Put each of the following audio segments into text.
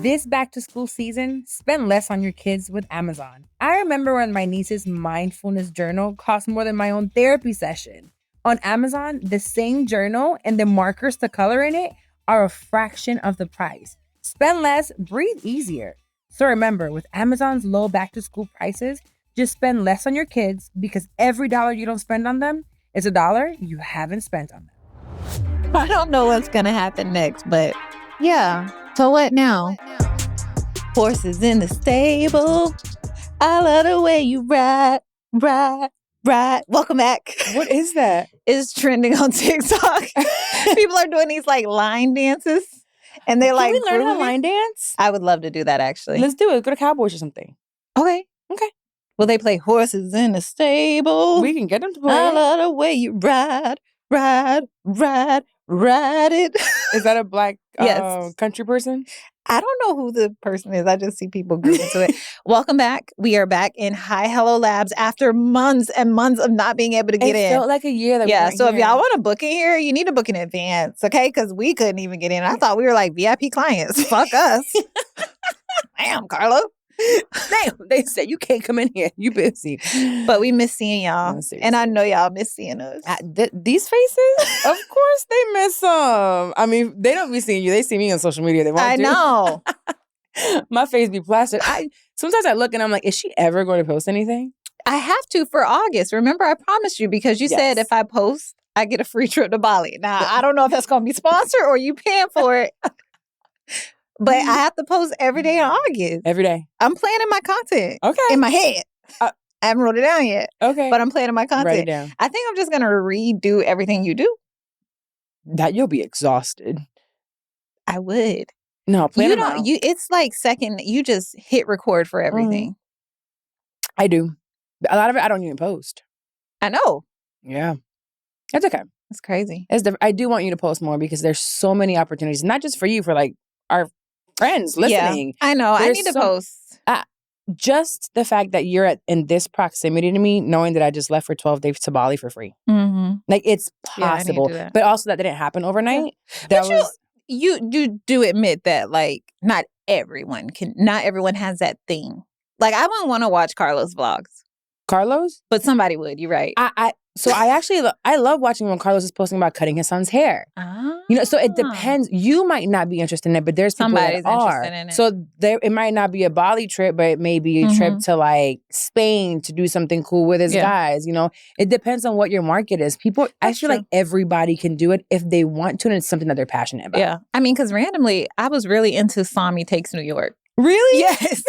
This back to school season, spend less on your kids with Amazon. I remember when my niece's mindfulness journal cost more than my own therapy session. On Amazon, the same journal and the markers to color in it are a fraction of the price. Spend less, breathe easier. So remember, with Amazon's low back to school prices, just spend less on your kids because every dollar you don't spend on them is a dollar you haven't spent on them. I don't know what's going to happen next, but yeah. So what now? Horses in the stable. I love the way you ride. Welcome back. What is that? It's trending on TikTok. People are doing these like line dances. And they're like, can we learn how to line dance? I would love to do that actually. Let's do it. Go to Cowboys or something. Okay. Will they play Horses in the Stable? We can get them to play. I love the way you ride it. Is that a black Yes. country person? I don't know who the person is. I just see people grooving to it. Welcome back. We are back in Hi Hello Labs after months and months of not being able to get in. It felt like a year. That yeah, we so here. if y'all want to book in here, you need to book in advance, okay? Because we couldn't even get in. I thought we were like VIP clients. Fuck us. Damn, Carla. Damn, they said you can't come in here. You busy. But we miss seeing y'all. No, seriously. And I know y'all miss seeing us. These faces? Of course they miss them. I mean, they don't be seeing you. They see me on social media. They won't I know. My face be plastered. Sometimes I look and I'm like, is she ever going to post anything? I have to for August. Remember, I promised you because you said if I post, I get a free trip to Bali. Now, I don't know if that's going to be sponsored or you paying for it. But I have to post every day in August. Every day. I'm planning my content. Okay. In my head. I haven't wrote it down yet. Okay. But I'm planning my content. Write it down. I think I'm just going to redo everything you do. That you'll be exhausted. I would. No, plan You them out. don't. It's like second. You just hit record for everything. I do. A lot of it I don't even post. I know. Yeah. That's okay. It's crazy. I do want you to post more because there's so many opportunities, not just for you, for like our friends listening. Yeah, I know. I There's need to post. Just the fact that you're in this proximity to me, knowing that I just left for 12 days to Bali for free. Mm-hmm. Like it's Yeah, I need to possible. do that. But also that didn't happen overnight. Yeah. That But was you do admit that like not everyone has that thing. Like I wouldn't want to watch Carla's vlogs, Carlos. but somebody would. You're right. I love watching when Carlos is posting about cutting his son's hair. You know, so it depends. You might not be interested in it, but there's people Somebody's that are. interested in it. So it might not be a Bali trip, but it may be a trip to like Spain to do something cool with his guys. You know, it depends on what your market is. I feel like everybody can do it if they want to, and it's something that they're passionate about. Yeah, I mean, because randomly, I was really into Sami Takes New York. Really? Yes.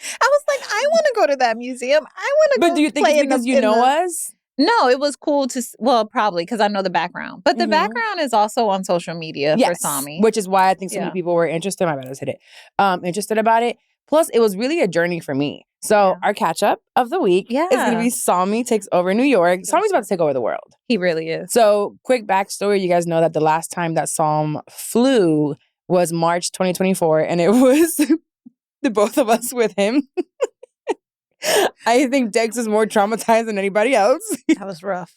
I was like, I want to go to that museum. I want to go. But do you think it's because you know us? No, it was cool to, probably because I know the background. But the background is also on social media for Sami. Which is why I think so many people were interested. My bad, I just hit it. Interested about it. Plus, it was really a journey for me. So our catch up of the week is going to be Sami Takes Over New York. Sami's about to take over the world. He really is. So quick backstory. You guys know that the last time that Psalm flew was March 2024. And it was the both of us with him. I think Dex is more traumatized than anybody else. That was rough.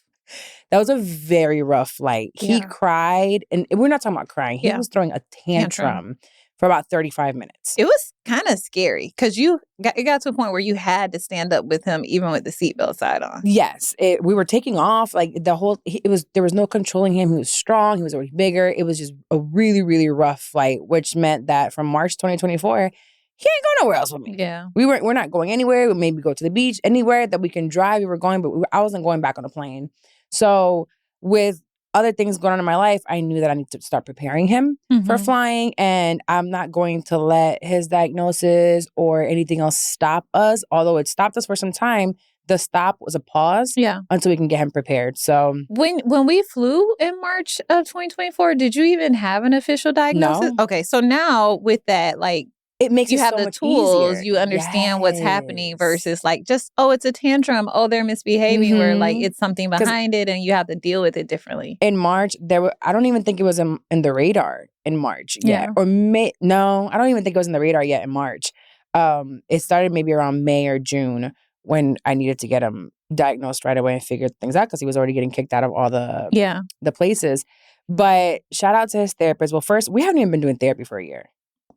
That was a very rough flight. He cried. And we're not talking about crying. He was throwing a tantrum for about 35 minutes. It was kind of scary because it got to a point where you had to stand up with him even with the seatbelt side on. Yes. We were taking off. Like there was no controlling him. He was strong. He was already bigger. It was just a really, really rough flight, which meant that from March 2024, he ain't going nowhere else with me. Yeah. We're not going anywhere. We maybe go to the beach, anywhere that we can drive. We were going, but I wasn't going back on a plane. So with other things going on in my life, I knew that I need to start preparing him for flying. And I'm not going to let his diagnosis or anything else stop us. Although it stopped us for some time, the stop was a pause until we can get him prepared. So when we flew in March of 2024, did you even have an official diagnosis? No. Okay, so now with that, like, it makes you it have so the much tools, easier. you understand what's happening versus like just, it's a tantrum, they're misbehaving, where like it's something behind it and you have to deal with it differently. In March, I don't even think it was in the radar in March yet. Or no, I don't even think it was in the radar yet in March. It started maybe around May or June when I needed to get him diagnosed right away and figure things out because he was already getting kicked out of all the places. But shout out to his therapist. Well, first, we haven't even been doing therapy for a year.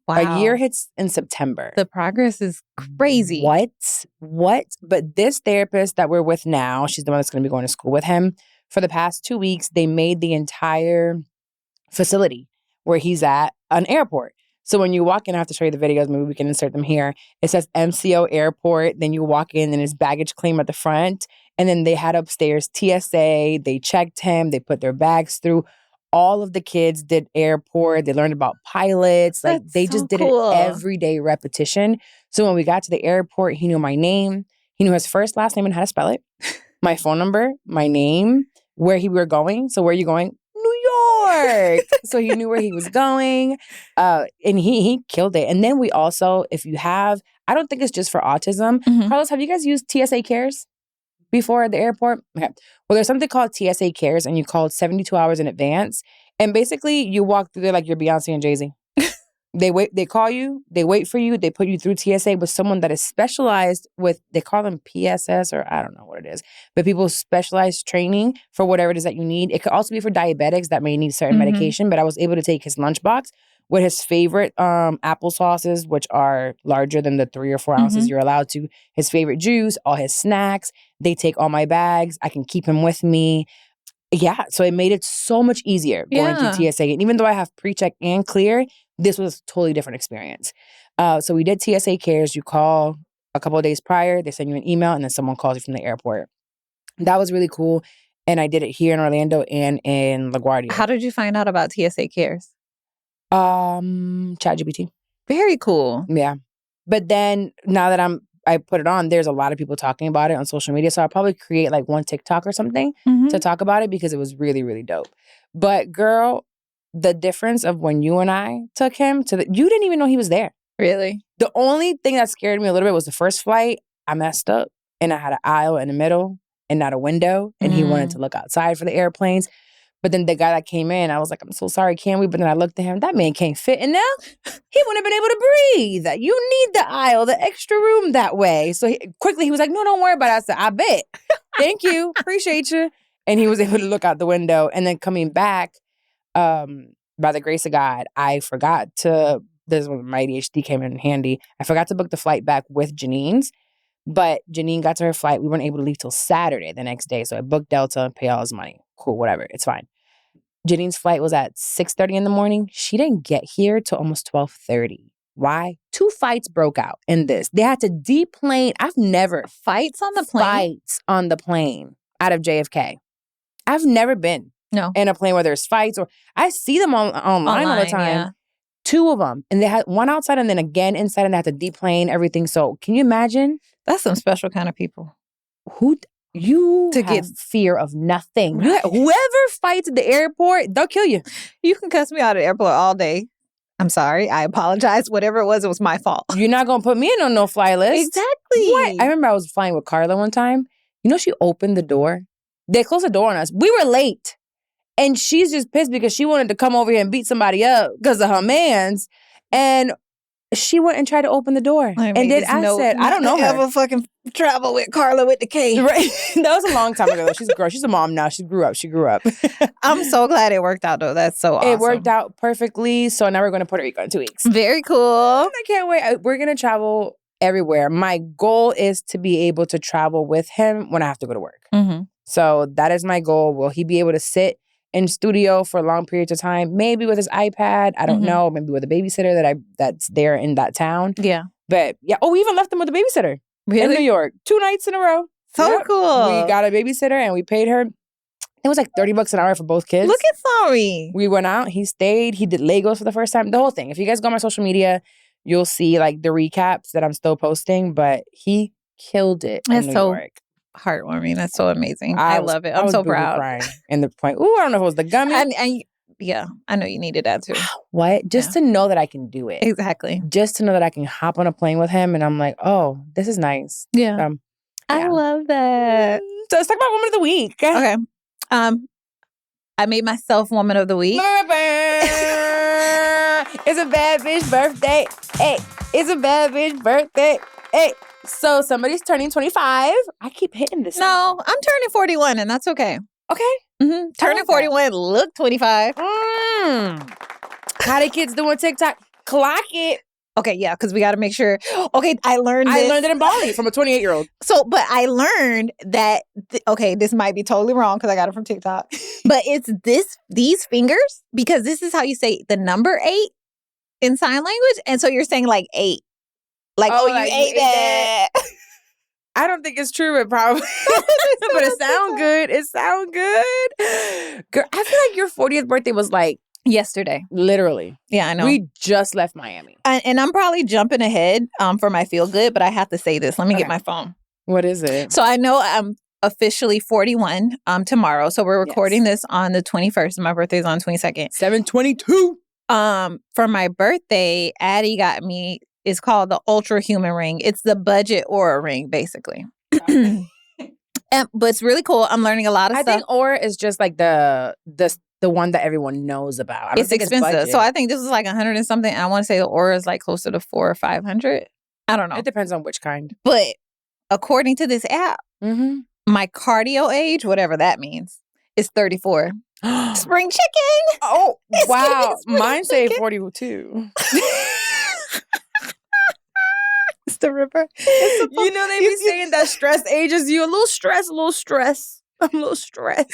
Wow. A year hits in September. The progress is crazy. What? But this therapist that we're with now, she's the one that's going to be going to school with him. For the past 2 weeks, they made the entire facility where he's at an airport. So when you walk in, I have to show you the videos. Maybe we can insert them here. It says MCO Airport. Then you walk in and it's baggage claim at the front. And then they had upstairs TSA. They checked him. They put their bags through. All of the kids did airport. They learned about pilots. Like That's they so just did cool. it everyday repetition. So when we got to the airport, he knew my name. He knew his first, last name, and how to spell it. My phone number, my name, where we were going. So where are you going? New York. So he knew where he was going. And he killed it. And then we also, if you have, I don't think it's just for autism. Mhm. Carlos, have you guys used TSA Cares before at the airport? Okay. Well, there's something called TSA Cares, and you call it 72 hours in advance. And basically, you walk through there like you're Beyonce and Jay-Z. They call you, they wait for you, they put you through TSA with someone that is specialized with, they call them PSS, or I don't know what it is, but people specialize training for whatever it is that you need. It could also be for diabetics that may need certain medication, but I was able to take his lunchbox with his favorite applesauces, which are larger than the 3 or 4 ounces you're allowed to, his favorite juice, all his snacks. They take all my bags. I can keep him with me. Yeah, so it made it so much easier going through TSA. And even though I have pre-check and clear, this was a totally different experience. So we did TSA Cares. You call a couple of days prior, they send you an email, and then someone calls you from the airport. That was really cool. And I did it here in Orlando and in LaGuardia. How did you find out about TSA Cares? ChatGPT. Very cool. Yeah. But then now that I put it on, there's a lot of people talking about it on social media. So I'll probably create like one TikTok or something to talk about it because it was really, really dope. But girl, the difference of when you and I took him to you didn't even know he was there. Really? The only thing that scared me a little bit was the first flight. I messed up and I had an aisle in the middle and not a window. And he wanted to look outside for the airplanes. But then the guy that came in, I was like, I'm so sorry, can we? But then I looked at him, that man can't fit in there. He wouldn't have been able to breathe. You need the aisle, the extra room that way. So he was like, no, don't worry about it. I said, I bet. Thank you. Appreciate you. And he was able to look out the window. And then coming back, by the grace of God, I forgot to, this is when my ADHD came in handy. I forgot to book the flight back with Janine's. But Janine got to her flight. We weren't able to leave till Saturday the next day. So I booked Delta and paid all his money. Cool, whatever. It's fine. Janine's flight was at 6:30 in the morning. She didn't get here till almost 12:30. Why? 2 fights broke out in this. They had to deplane. I've never Fights on the plane? Fights on the plane out of JFK. I've never been in a plane where there's fights, or I see them online all the time. Yeah. 2 of them. And they had one outside and then again inside, and they had to deplane everything. So can you imagine? That's some special kind of people. You have fear of nothing. Right. Whoever fights at the airport, they'll kill you. You can cuss me out at the airport all day. I'm sorry. I apologize. Whatever it was my fault. You're not going to put me in on no fly list. Exactly. What? I remember I was flying with Carla one time. You know, she opened the door. They closed the door on us. We were late. And she's just pissed because she wanted to come over here and beat somebody up because of her mans. And she went and tried to open the door. And then I said, I don't know her. Ever fucking travel with Carla with the K. Right. That was a long time ago. She's a girl. She's a mom now. She grew up. I'm so glad it worked out, though. That's so awesome. It worked out perfectly. So now we're going to Puerto Rico in 2 weeks. Very cool. I can't wait. We're going to travel everywhere. My goal is to be able to travel with him when I have to go to work. So that is my goal. Will he be able to sit in studio for long periods of time? Maybe with his iPad. I don't know. Maybe with a babysitter that's there in that town. Yeah. But yeah. Oh, we even left him with a babysitter. Really? In New York. 2 nights in a row. So cool. We got a babysitter and we paid her. It was like $30 an hour for both kids. Look at Sorry. We went out. He stayed. He did Legos for the first time. The whole thing. If you guys go on my social media, you'll see like the recaps that I'm still posting. But he killed it in New York. Heartwarming. That's so amazing. I love it. I'm so proud. Crying in the point. Ooh, I don't know if it was the gummy. And yeah, I know you needed that too. What? Just to know that I can do it. Exactly. Just to know that I can hop on a plane with him and I'm like, oh, this is nice. Yeah. I love that. So let's talk about Woman of the Week. Okay. I made myself Woman of the Week. It's a bad bitch birthday. Hey, it's a bad bitch birthday. Hey. So somebody's turning 25. I keep hitting this. No, I'm turning 41 and that's okay. Okay. Turning 41, look 25. How the kids doing TikTok? Clock it. Okay, yeah, because we got to make sure. Okay, I learned it in Bali from a 28-year-old. So, but I learned that, this might be totally wrong because I got it from TikTok. But it's these fingers, because this is how you say the number 8 in sign language. And so you're saying like 8. Like, you ate that. I don't think it's true, but probably. But it sounds good. It sounds good. Girl, I feel like your 40th birthday was like yesterday. Literally. Yeah, I know. We just left Miami. And I'm probably jumping ahead for my feel good, but I have to say this. Let me get my phone. What is it? So I know I'm officially 41 tomorrow. So we're recording this on the 21st. And my birthday is on 22nd. 7/22. For my birthday, Addie got me, it's called the Ultra Human Ring. It's the budget Aura ring, basically. But it's really cool. I'm learning a lot of stuff. I think Aura is just like the one that everyone knows about. I don't think expensive. It's so I think this is like 100 and something. And I want to say the Aura is like closer to 400 or 500. I don't know. It depends on which kind. But according to this app, my cardio age, whatever that means, is 34. Spring chicken. Oh, wow. Mine say 42. It's the river. You know, they be saying that stress ages you. A little stress. I'm a little stressed.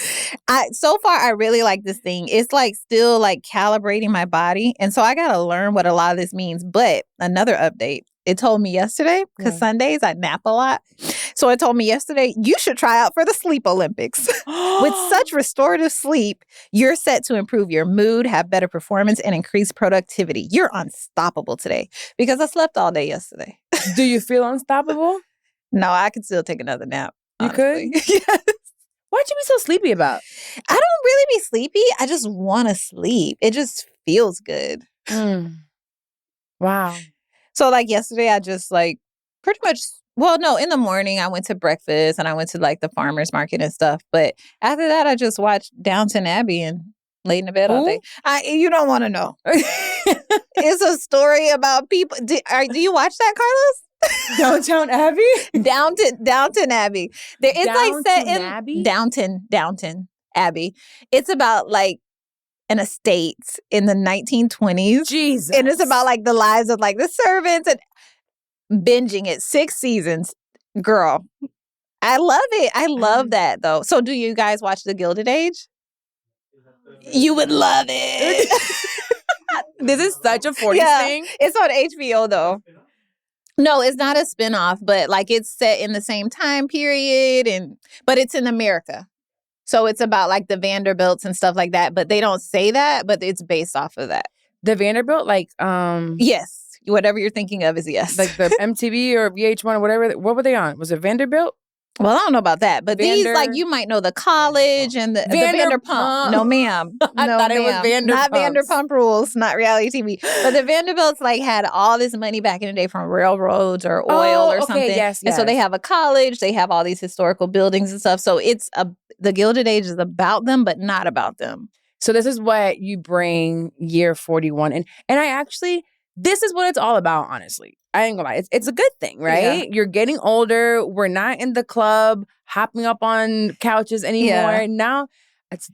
So far, I really like this thing. It's like still like calibrating my body. And so I got to learn what a lot of this means. But another update, it told me yesterday, because Sundays I nap a lot. So it told me yesterday, you should try out for the Sleep Olympics. With such restorative sleep, you're set to improve your mood, have better performance, and increase productivity. You're unstoppable today because I slept all day yesterday. Do you feel unstoppable? No, I could still take another nap. You honestly. could? Yes. Why'd you be so sleepy about? I don't really be sleepy. I just want to sleep. It just feels good. Wow. So like yesterday, I just like pretty much, well, no, in the morning I went to breakfast and I went to like the farmer's market and stuff. But after that, I just watched Downton Abbey and laid in the bed all day. You don't want to know. It's a story about people. Do you watch that, Carlos? Downtown Abbey? Downton Abbey. It's like set in Abbey? Downton Abbey. It's about like an estate in the 1920s. Jesus. And it's about like the lives of like the servants and binging it. 6 seasons. Girl, I love it. I love that though. So do you guys watch The Gilded Age? You would love it. This is such a 40s thing. It's on HBO though. No, it's not a spinoff, but like it's set in the same time period, but it's in America. So it's about like the Vanderbilts and stuff like that, but they don't say that, but it's based off of that. The Vanderbilt, like yes, whatever you're thinking of is yes. Like the MTV or VH1 or whatever. What were they on? Was it Vanderbilt? Well, I don't know about that, but these, like, you might know the college and the Vanderpump. No, ma'am. I thought it was Vanderpump. Not Vanderpump Rules, not reality TV. But the Vanderbilts, like, had all this money back in the day from railroads or oil or something. Yes. And so they have a college, they have all these historical buildings and stuff. So it's The Gilded Age is about them, but not about them. So this is what you bring year 41. And I actually, this is what it's all about, honestly. I ain't gonna lie. It's a good thing, right? Yeah. You're getting older. We're not in the club, hopping up on couches anymore. Yeah. Now, it's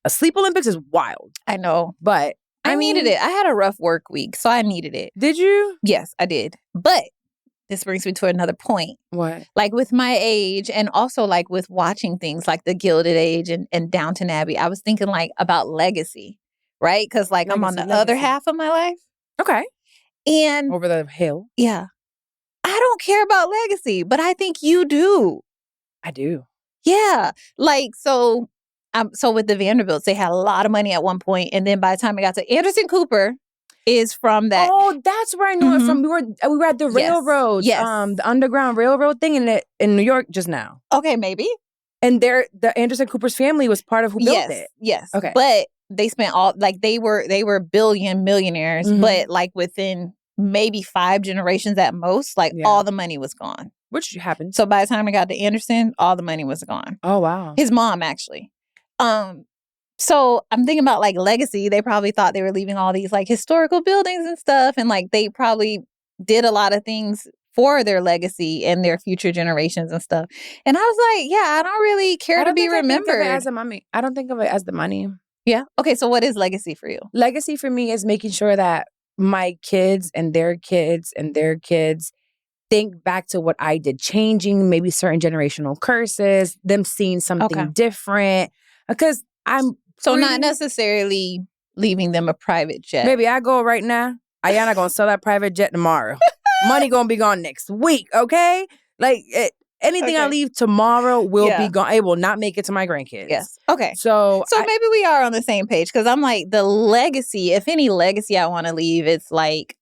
a Sleep Olympics is wild. I know. But I needed it. I had a rough work week, so I needed it. Did you? Yes, I did. But this brings me to another point. What? Like with my age and also like with watching things like The Gilded Age and Downton Abbey, I was thinking like about legacy, right? Because like I'm on the other half of my life. Okay. And over the hill. Yeah. I don't care about legacy, but I think you do. I do. Yeah. Like, so with the Vanderbilts, they had a lot of money at one point, and then by the time I got to Anderson Cooper is from that. Oh, that's where I know it from. We were at the railroad. Yes. The Underground Railroad thing in New York just now. Okay, maybe. And the Anderson Cooper's family was part of who built it. Yes. Okay. But they spent all, like, they were billion millionaires, but like within maybe 5 generations at most, like all the money was gone. Which happened. So by the time I got to Anderson, all the money was gone. Oh, wow. His mom, actually. So I'm thinking about like legacy. They probably thought they were leaving all these like historical buildings and stuff. And like they probably did a lot of things for their legacy and their future generations and stuff. And I was like, yeah, I don't really care to be remembered. I don't think of it as the money. I don't think of it as the money. Yeah. Okay. So what is legacy for you? Legacy for me is making sure that my kids and their kids and their kids think back to what I did, changing maybe certain generational curses, them seeing something different. Because not necessarily leaving them a private jet. Maybe I go right now. Ayana gonna sell that private jet tomorrow. Money gonna be gone next week, okay? Like anything I leave tomorrow will be gone. It will not make it to my grandkids. Yes. Okay. So maybe we are on the same page because I'm like the legacy. If any legacy I want to leave, it's like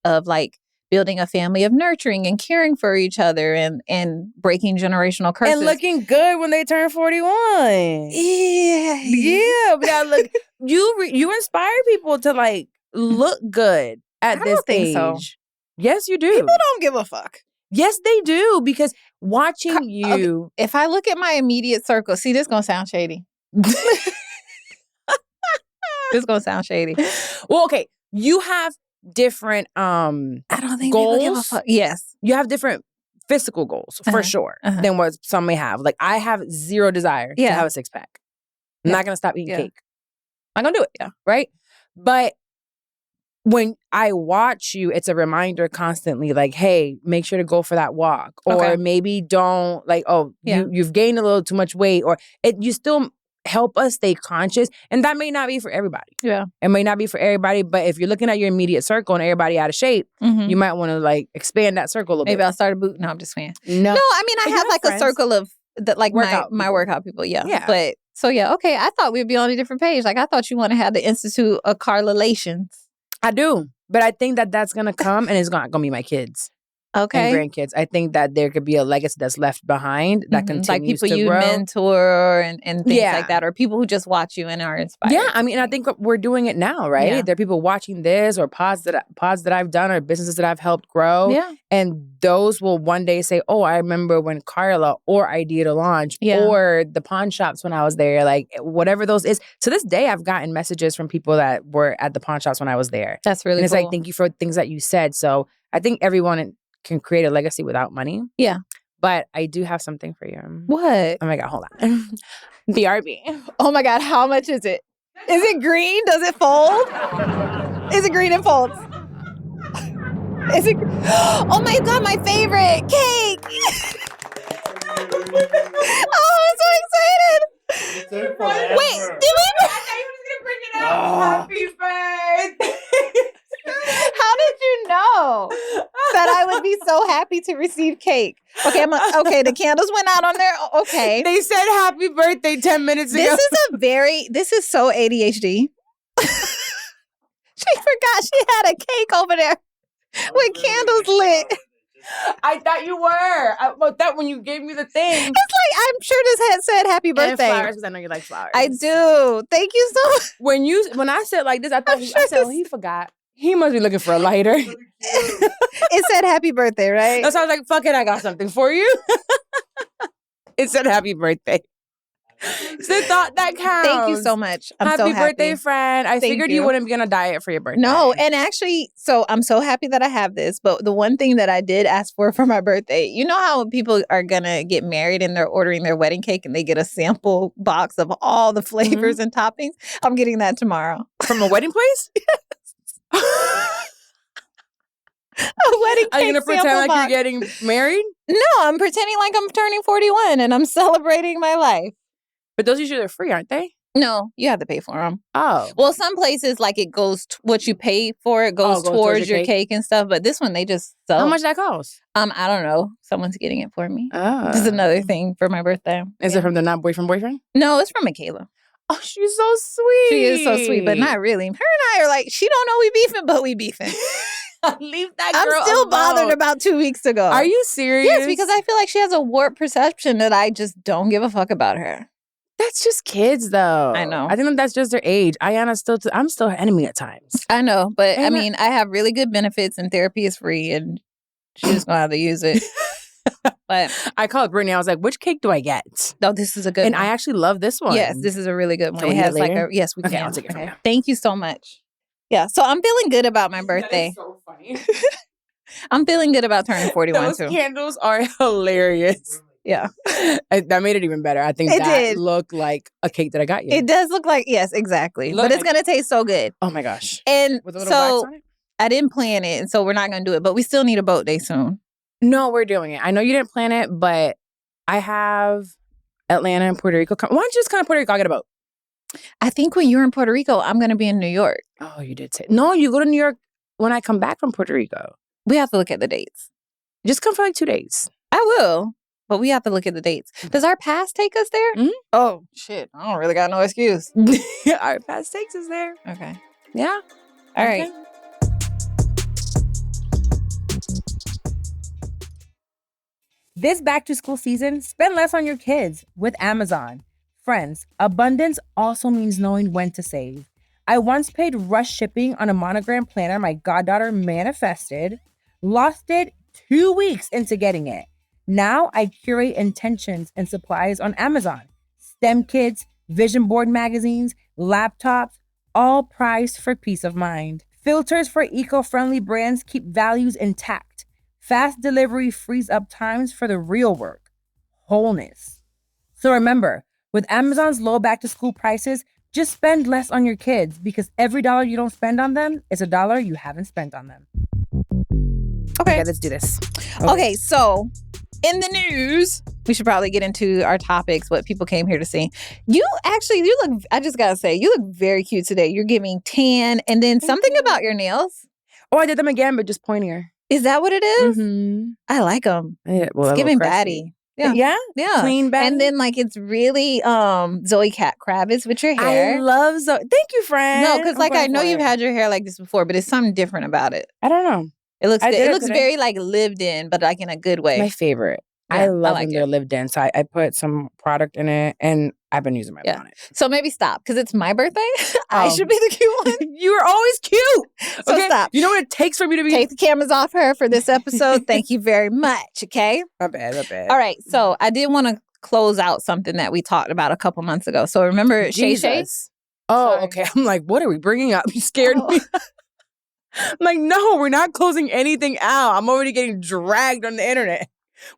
building a family of nurturing and caring for each other and breaking generational curses and looking good when they turn 41. Yeah. We gotta look. You inspire people to like look good at this age. So. Yes, you do. People don't give a fuck. Yes, they do, because watching you. Okay. If I look at my immediate circle, see, this is gonna sound shady. This is gonna sound shady. Well, okay, you have different I don't think goals. People give a fuck. Yes, you have different physical goals for sure than what some may have. Like I have zero desire to have a 6-pack. I'm not gonna stop eating cake. I'm not gonna do it. Yeah, right. But when I watch you, it's a reminder constantly, like, hey, make sure to go for that walk. Or maybe don't, like, you've gained a little too much weight. Or you still help us stay conscious. And that may not be for everybody. Yeah. It may not be for everybody. But if you're looking at your immediate circle and everybody out of shape, you might want to, like, expand that circle a little bit. Maybe I'll start a boot. No, I'm just saying. No, I mean, I have, like, friends. A circle of, like, my workout people. Yeah. But, so, okay. I thought we'd be on a different page. Like, I thought you want to have the Institute of Carla-lations. I do, but I think that that's going to come and it's not going to be my kids. Okay. And grandkids. I think that there could be a legacy that's left behind that continues like people to you grow. Mentor and things like that, or people who just watch you and are inspired. Yeah, I mean, I think we're doing it now, right? Yeah. There are people watching this or pods that I've done or businesses that I've helped grow. Yeah. And those will one day say, oh, I remember when Carla or Idea to Launch or the pawn shops when I was there, like whatever those is. To this day, I've gotten messages from people that were at the pawn shops when I was there. That's really cool. And it's cool. like, thank you for things that you said. So I think everyone can create a legacy without money. Yeah. But I do have something for you. What? Oh my God, hold on. BRB. Oh my God, how much is it? Is it green? Does it fold? Is it green and folds? Is it? Oh my God, my favorite cake. Oh, I'm so excited. Wait, did we? I thought you were just going to bring it up. Happy birthday. How did you know that I would be so happy to receive cake? Okay, the candles went out on there. Okay. They said happy birthday 10 minutes ago. This is so ADHD. She forgot she had a cake over there with candles lit. I thought you were. I thought when you gave me the thing. It's like, I'm sure this had said happy birthday. And flowers, because I know you like flowers. I do. Thank you so much. When I said like this, I thought he forgot. He must be looking for a lighter. It said happy birthday, right? That's why I was like, fuck it, I got something for you. It said happy birthday. It's the thought that counts. Thank you so much. I'm happy so happy. Birthday, friend. I figured you wouldn't be on a diet for your birthday. No, and actually, so I'm so happy that I have this. But the one thing that I did ask for my birthday, you know how people are going to get married and they're ordering their wedding cake and they get a sample box of all the flavors and toppings? I'm getting that tomorrow. From a wedding place? Yes. A wedding cake. Are you going to pretend like you're getting married? No, I'm pretending like I'm turning 41 and I'm celebrating my life. But those usually are free, aren't they? No, you have to pay for them. Oh. Well, some places, like, it goes, what you pay for it goes towards your cake and stuff. But this one, they just sell. How much that cost? I don't know. Someone's getting it for me. Oh. This is another thing for my birthday. Is it from the not boyfriend? No, it's from Michaela. Oh, she's so sweet. She is so sweet, but not really. Her and I are like, she don't know we beefing, but we beefing. Leave that girl I'm still alone. bothered about 2 weeks ago. Are you serious? Yes, because I feel like she has a warped perception that I just don't give a fuck about her. That's just kids, though. I know. I think that's just their age. I'm still her enemy at times. I know, but I mean, I have really good benefits and therapy is free and she's just going to have to use it. But I called Brittany. I was like, which cake do I get? No, this is a good one. And I actually love this one. Yes, this is a really good one. Can we have it yes, we can. Okay, I'll take it from you. Thank you so much. Yeah, so I'm feeling good about my birthday. That is so funny. I'm feeling good about turning 41 Those too. candles are hilarious. Yeah. That made it even better. I think that did. looked like a cake that I got you. It does look like, yes, exactly. Look but it's like- going to taste so good. Oh my gosh. And With a little wax so on it? I didn't plan it, and so we're not going to do it. But we still need a boat day soon. No, we're doing it. I know you didn't plan it, but I have Atlanta and Puerto Rico. Why don't you just come to Puerto Rico? I'll get a boat. I think when you're in Puerto Rico, I'm going to be in New York. Oh, you did say. No, you go to New York when I come back from Puerto Rico. We have to look at the dates. Just come for like 2 days. I will, but we have to look at the dates. Does our pass take us there? Mhm. Oh, shit. I don't really got no excuse. Our past takes is there. Okay. Yeah. All right. This back to school season, spend less on your kids with Amazon. Friends, abundance also means knowing when to save. I once paid rush shipping on a monogram planner my goddaughter manifested, lost it 2 weeks into getting it. Now I curate intentions and supplies on Amazon. STEM kits, vision board magazines, laptops, all priced for peace of mind. Filters for eco-friendly brands keep values intact. Fast delivery frees up times for the real work, wholeness. So remember, with Amazon's low back-to-school prices, just spend less on your kids because every dollar you don't spend on them is a dollar you haven't spent on them. Okay, let's do this. Okay, so in the news, we should probably get into our topics, what people came here to see. You look, I just gotta say, you look very cute today. You're giving tan and then something about your nails. Oh, I did them again, but just pointier. Is that what it is? Mm-hmm. I like them. Yeah, well, It's giving baddie. Yeah. Yeah? Clean baddie. And then like it's really Zoe Cat Kravitz with your hair. I love Zoe. Thank you, friend. No, because like I know you've you've had your hair like this before, but it's something different about it. I don't know. It looks I good. did It it looks today. very like lived in, but like in a good way. My favorite. Yeah, I love like when they're lived in. So I put some product in it and I've been using my bonnet. So maybe stop because it's my birthday. I should be the cute one. You are always cute. So stop. You know what it takes for me to be. Take the cameras off her for this episode. Thank you very much. Okay. My bad. All right. So I did want to close out something that we talked about a couple months ago. So remember Shay Shay? Jesus. Oh, Sorry. okay. I'm like, what are we bringing up? You scared me. I'm like, no, we're not closing anything out. I'm already getting dragged on the internet,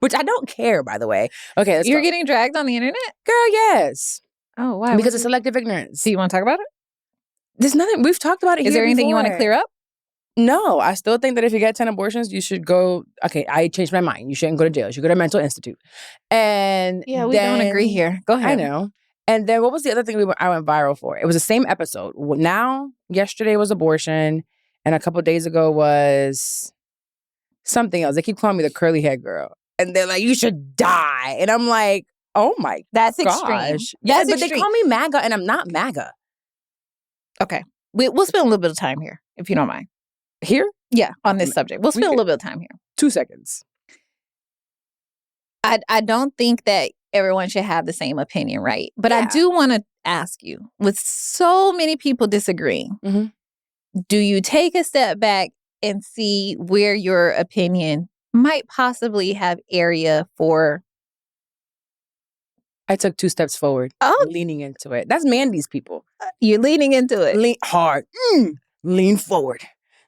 which I don't care, by the way. Okay, let's You're go. getting dragged on the internet? Girl, yes. Oh, why? Because of selective ignorance. Do you want to talk about it? There's nothing. We've talked about it Is here there anything you want to before. clear up? No, I still think that if you get 10 abortions, you should go. Okay, I changed my mind. You shouldn't go to jail. You should go to a mental institute. And Yeah, we don't agree here. Go ahead. I know. And then what was the other thing I went viral for? It was the same episode. Now, yesterday was abortion, and a couple days ago was something else. They keep calling me the curly head girl, and they're like, "You should die," and I'm like, "Oh my That's gosh, extreme. yeah." That's But they extreme. call me MAGA, and I'm not MAGA. Okay. We'll spend a little bit of time here, if you don't mind. Here, Yeah, on this subject. We'll spend a could- little bit of time here. 2 seconds. I don't think that everyone should have the same opinion, right? But I Yeah. do want to ask you, with so many people disagreeing, Mhm. do you take a step back and see where your opinion might possibly have area for? I took 2 steps forward, Oh, leaning into it. That's Mandy's people. you're leaning into it. Lean hard. Lean forward.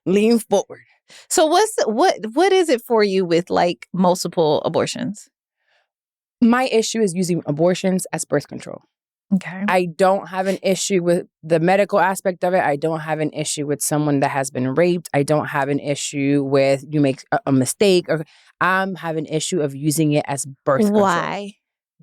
Lean forward. So what is it for you with like multiple abortions? My issue is using abortions as birth control. Okay. I don't have an issue with the medical aspect of it. I don't have an issue with someone that has been raped. I don't have an issue with you make a mistake. Or I'm having an issue of using it as birth control. Why?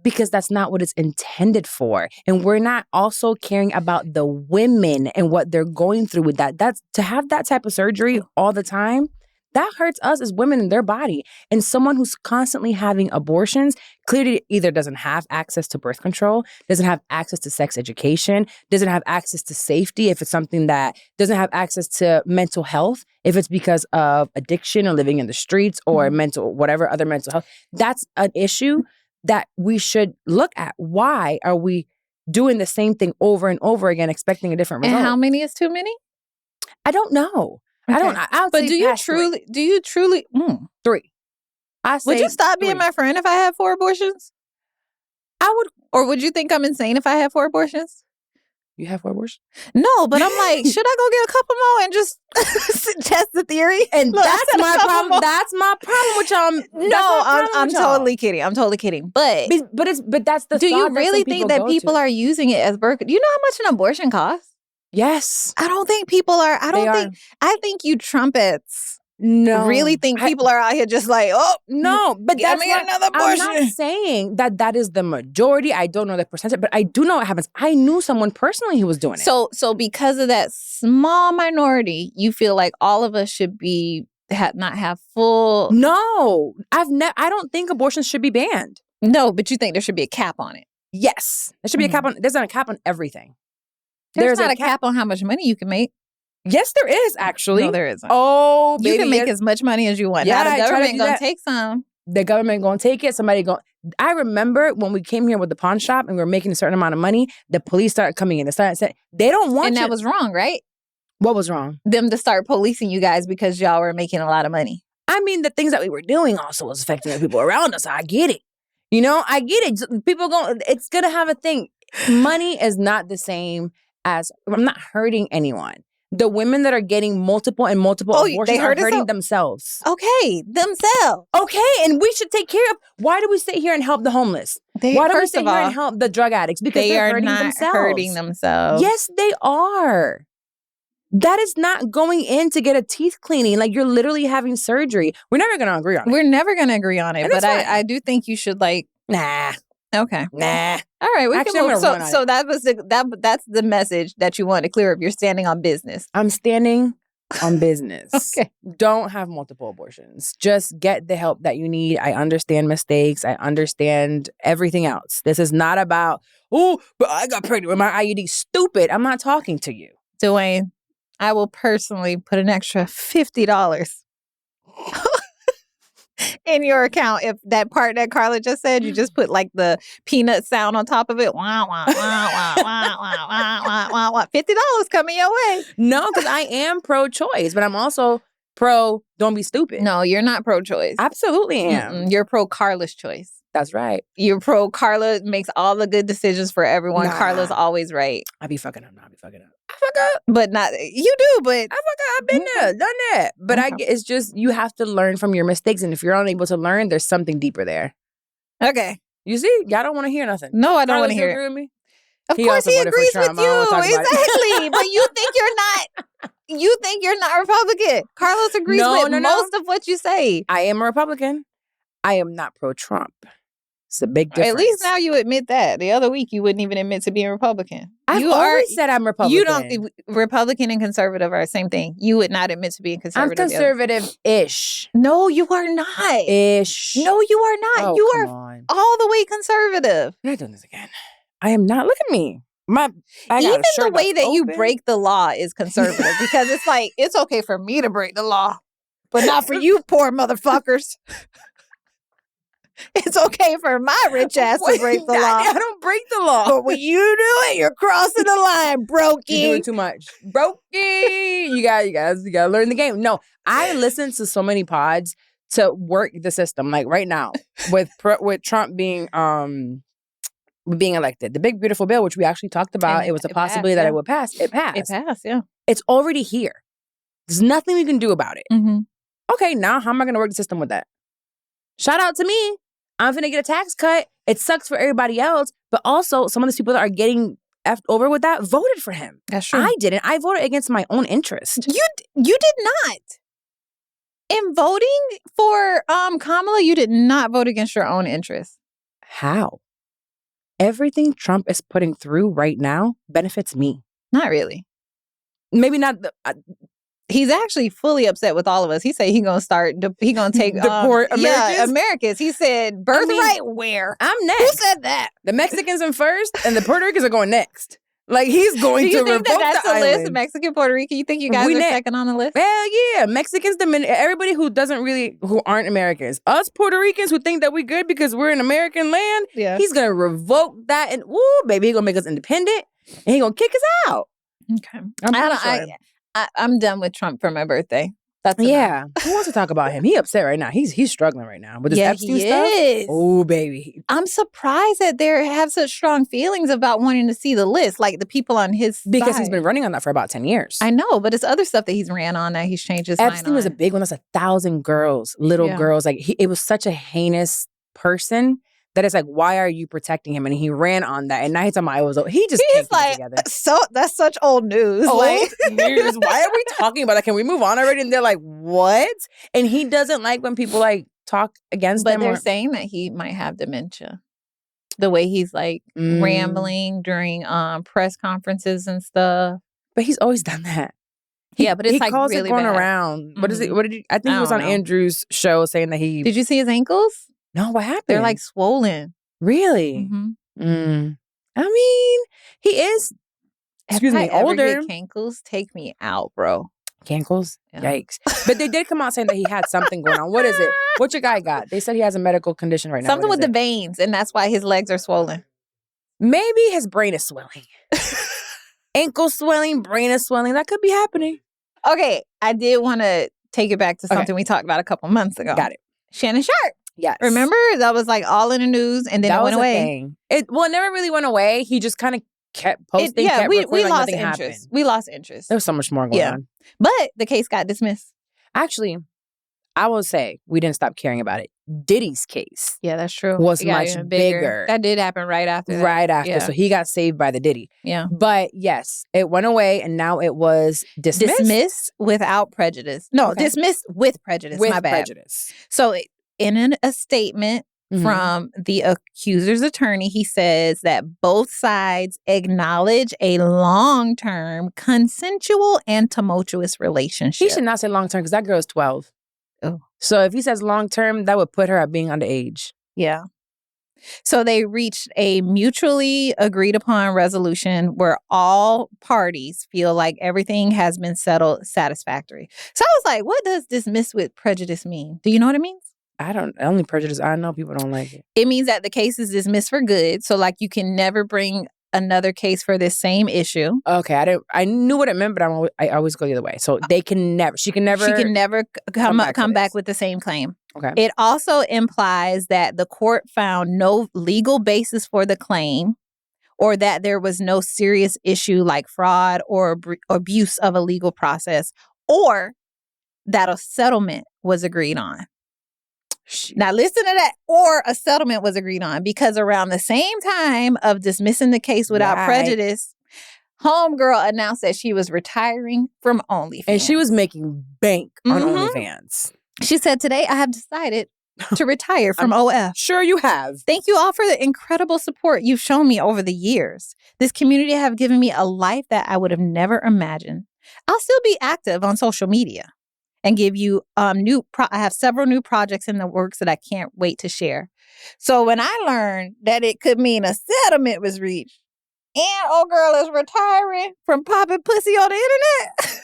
Because that's not what it's intended for. And we're not also caring about the women and what they're going through with that. That's to have that type of surgery all the time. That hurts us as women in their body. And someone who's constantly having abortions clearly either doesn't have access to birth control, doesn't have access to sex education, doesn't have access to safety if it's something that doesn't have access to mental health, if it's because of addiction or living in the streets or mental, whatever other mental health. That's an issue that we should look at. Why are we doing the same thing over and over again, expecting a different result? And how many is too many? I don't know. Okay. I don't. I would But say do you past truly? 3. I say Would you stop being 3. my friend if I had 4 abortions? I would. Or would you think I'm insane if I had 4 abortions? You have 4 abortions? No, but I'm like, should I go get a couple more and just test the theory? And Look, that's my problem. That's my problem with y'all. No, I'm totally kidding. I'm totally kidding. But that's the. Do you really think that people are using it as birth? Do you know how much an abortion costs? Yes. I don't think people are. I think you trumpets. No. Really think people are out here just like, oh no, but that's another abortion. I'm not saying that is the majority. I don't know the percentage, but I do know what happens. I knew someone personally who was doing it. So because of that small minority, you feel like all of us should be not have full. No, I don't think abortions should be banned. No, but you think there should be a cap on it? Yes, there should be a cap on. There's not a cap on everything. There's not a cap on how much money you can make. Yes, there is, actually. No, there isn't. Oh, baby. You can make as much money as you want. Yeah, now the government going to take some. The government going to take it. I remember when we came here with the pawn shop and we were making a certain amount of money, the police started coming in. They started saying, they don't want And that was wrong, right? What was wrong? Them to start policing you guys because y'all were making a lot of money. I mean, the things that we were doing also was affecting the people around us. I get it. I get it. People it's going to have a thing. Money is not the same as, I'm not hurting anyone. The women that are getting multiple abortions are hurting themselves. Okay, themselves. Okay, and we should take care of. Why do we sit here and help the homeless? Why do we sit here and help the drug addicts? Because they're hurting themselves. Yes, they are. That is not going in to get a teeth cleaning. Like, you're literally having surgery. We're never going to agree on it. We're never going to agree on it. But I do think you should nah. Okay. Nah. All right. We can move. So that was that's the message that you want to clear up. You're standing on business. I'm standing on business. Okay. Don't have multiple abortions. Just get the help that you need. I understand mistakes. I understand everything else. This is not about, oh, but I got pregnant with my IUD. Stupid. I'm not talking to you. Dwayne, I will personally put an extra $50 in your account if that part that Carla just said, you just put like the peanut sound on top of it. Wah, wah, wah, wah, wah, wah, wah, wah, wah. $50 coming your way. No, because I am pro-choice, but I'm also pro don't be stupid. No, you're not pro-choice. Absolutely am. You're pro-Carla's choice. That's right. You're pro-Carla makes all the good decisions for everyone. Nah. Carla's always right. I be fucking up. I fuck up. But not, you do, but. I fuck up. I've been there, done that. But it's just, you have to learn from your mistakes. And if you're unable to learn, there's something deeper there. Okay. You see? Y'all don't want to hear nothing. No, I don't want to hear it. Agree with me? Of course he agrees with you. Exactly. But you think you're not Republican. Carlos agrees with most of what you say. I am a Republican. I am not pro-Trump. It's a big difference. At least now you admit that. The other week you wouldn't even admit to being Republican. I've always said I'm Republican. You don't. Republican and conservative are the same thing. You would not admit to being conservative. I'm conservative-ish. No, you are not. Ish. No, you are not. Oh, you are all the way conservative. We're not doing this again. I am not. Look at me. Even the way that you break the law is conservative because it's like, it's okay for me to break the law, but not for you poor motherfuckers. It's okay for my rich ass to break the law. I don't break the law. But when you do it, you're crossing the line, brokey. You're doing too much. Brokey. You gotta learn the game. No, I listen to so many pods to work the system. Like right now, with Trump being elected. The big beautiful bill, which we actually talked about, it was a possibility that it would pass. It passed. It passed, yeah. It's already here. There's nothing we can do about it. Mm-hmm. Okay, now how am I going to work the system with that? Shout out to me. I'm going to get a tax cut. It sucks for everybody else, but also some of these people that are getting effed over with that voted for him. That's true. I didn't. I voted against my own interest. You did not. In voting for Kamala, you did not vote against your own interest. How? Everything Trump is putting through right now benefits me. Not really. Maybe not. He's actually fully upset with all of us. He said he gonna take deport Americans. Yeah, Americans. He said birthright where? I'm next. Who said that? The Mexicans are first, and the Puerto Ricans are going next. Like he's going to revoke the island. Do you think that's the list? Mexican, Puerto Rican. You think you guys are second on the list? Well, yeah, Mexicans, everybody who aren't Americans, us Puerto Ricans who think that we good because we're in American land. Yeah, he's gonna revoke that, and baby, he's gonna make us independent, and he's gonna kick us out. Okay, I'm done with Trump for my birthday. That's enough. Yeah. Who wants to talk about him? He upset right now. He's struggling right now with this Epstein he stuff. is. Oh, baby. I'm surprised that they have such strong feelings about wanting to see the list, like the people on his Because side. he's been running on that for about 10 years. I know, but it's other stuff that he's ran on that he's changed his mind Epstein was a big one. That's 1,000 girls, little girls. Like it was such a heinous person that it's like, why are you protecting him? And he ran on that. And now he's talking about he just can't keep it together. So that's such old news. Old news. Why are we talking about that? Can we move on already? And they're like, what? And he doesn't like when people like talk against him. But they're saying that he might have dementia. The way he's like rambling during press conferences and stuff. But he's always done that. But it's he like calls really it going bad. around. What is it? What did you? I think he was on Andrew's show saying that he. Did you see his ankles? No, what happened? They're like swollen. Really? Mm-hmm. I mean, he is. Excuse me, older. Ever get cankles? Take me out, bro. Cankles? Yeah. Yikes! But they did come out saying that he had something going on. What is it? What your guy got? They said he has a medical condition right now. Something with the veins, and that's why his legs are swollen. Maybe his brain is swelling. Ankle swelling, brain is swelling. That could be happening. Okay, I did want to take it back to something we talked about a couple months ago. Got it. Shannon Sharpe. Yes. Remember? That was like all in the news, and then it went away. It never really went away. He just kind of kept posting. We lost interest. Happened. We lost interest. There was so much more going on. But the case got dismissed. Actually, I will say we didn't stop caring about it. Diddy's case. Yeah, that's true. Was much bigger. That did happen right after that. Right after. Yeah. So he got saved by the Diddy. Yeah. But yes, it went away and now it was dismissed. Dismissed without prejudice. No, dismissed with prejudice. With my bad. prejudice. So in a statement from the accuser's attorney, he says that both sides acknowledge a long-term, consensual, and tumultuous relationship. He should not say long-term because that girl is 12. Oh. So if he says long-term, that would put her at being underage. Yeah. So they reached a mutually agreed upon resolution where all parties feel like everything has been settled satisfactory. So I was like, what does dismiss with prejudice mean? Do you know what it means? I don't. Only prejudice. I know people don't like it. It means that the case is dismissed for good. So like you can never bring another case for this same issue. Okay, I knew what it meant, but I always go the other way. So they can never. She can never come back with the same claim. Okay. It also implies that the court found no legal basis for the claim, or that there was no serious issue like fraud or abuse of a legal process, or that a settlement was agreed on. Now listen to that, or a settlement was agreed on, because around the same time of dismissing the case without prejudice, homegirl announced that she was retiring from OnlyFans. And she was making bank on OnlyFans. She said, today I have decided to retire from OF. Sure you have. Thank you all for the incredible support you've shown me over the years. This community have given me a life that I would have never imagined. I'll still be active on social media and give you I have several new projects in the works that I can't wait to share. So when I learned that it could mean a settlement was reached and old girl is retiring from popping pussy on the internet,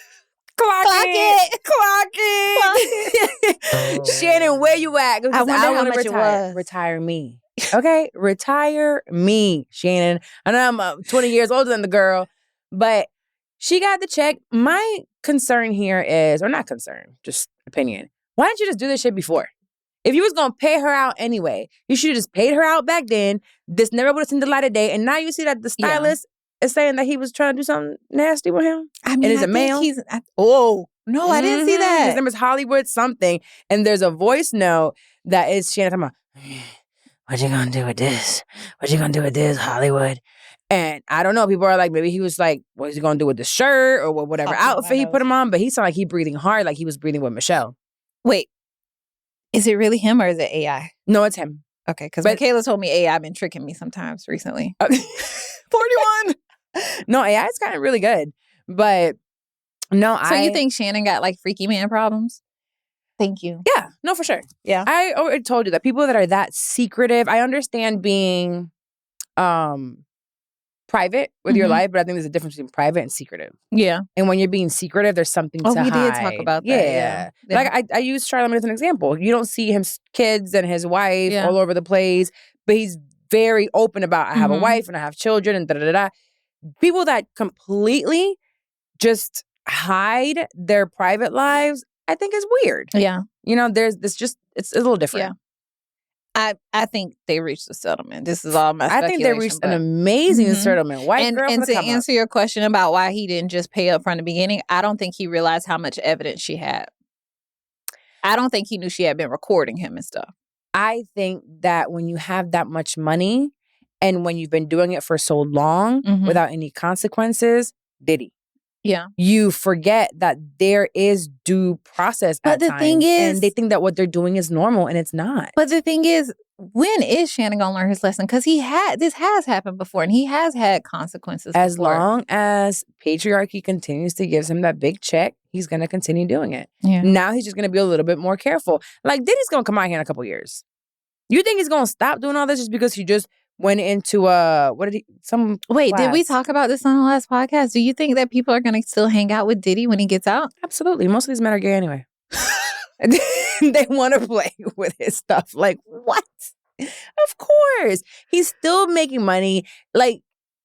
clock it. Shannon, where you at? I wonder how much it was. Retire me. Okay? Retire me, Shannon. I know I'm 20 years older than the girl, but she got the check. My concern here is, or not concern, just opinion. Why didn't you just do this shit before? If you was going to pay her out anyway, you should have just paid her out back then. This never would have seen the light of day. And now you see that the stylist is saying that he was trying to do something nasty with him. I mean, and is a male. I didn't see that. His name is Hollywood something. And there's a voice note that is Shannon talking about, what you gonna do with this? What you gonna do with this, Hollywood? And I don't know. People are like, maybe he was like, what is he gonna do with the shirt or whatever outfit he put him on? But he sounded like he breathing hard, like he was breathing with Michelle. Wait, is it really him or is it AI? No, it's him. Okay, because Michaela told me AI been tricking me sometimes recently. 41. No, AI is kind of really good, but no, So you think Shannon got like freaky man problems? Thank you. Yeah, no, for sure. Yeah, I already told you that people that are that secretive. I understand being private with your life, but I think there's a difference between private and secretive. Yeah. And when you're being secretive, there's something to hide. We did talk about that. Yeah. Like I use Charlamagne as an example. You don't see his kids and his wife all over the place, but he's very open about, I have a wife and I have children and da-da-da-da. People that completely just hide their private lives, I think is weird. Yeah. You know, it's a little different. Yeah. I think they reached a settlement. This is all my speculation. I think they reached an amazing settlement. White girl and for the to come up. answer your question about why he didn't just pay up from the beginning, I don't think he realized how much evidence she had. I don't think he knew she had been recording him and stuff. I think that when you have that much money and when you've been doing it for so long without any consequences, Diddy. Yeah. You forget that there is due process But at the times, thing is, and they think that what they're doing is normal, and it's not. But the thing is, when is Shannon gonna learn his lesson? Because this has happened before, and he has had consequences. As before. long as patriarchy continues to give him that big check, he's gonna continue doing it. Yeah. Now he's just gonna be a little bit more careful. Like Diddy's gonna come out here in a couple years. You think he's gonna stop doing all this just because he just went into Wait, did we talk about this on the last podcast? Do you think that people are gonna still hang out with Diddy when he gets out? Absolutely. Most of these men are gay anyway. They want to play with his stuff. Like, what? Of course. He's still making money. Like,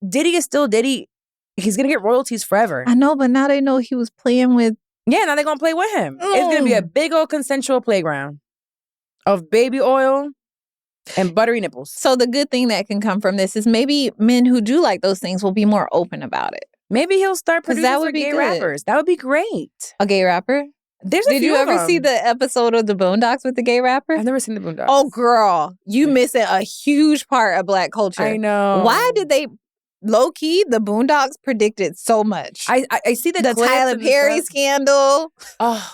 Diddy is still Diddy. He's going to get royalties forever. I know, but now they know he was playing with... Yeah, now they're going to play with him. It's going to be a big old consensual playground of baby oil and buttery nipples. So the good thing that can come from this is maybe men who do like those things will be more open about it. Maybe he'll start producing that would for be gay good. rappers. That would be great. A gay rapper? Did you ever see the episode of The Boondocks with the gay rapper? I've never seen The Boondocks. Oh, girl. You missing a huge part of Black culture. I know. Why did they... Low-key, the Boondocks predicted so much. I see the Tyler Perry scandal. Oh,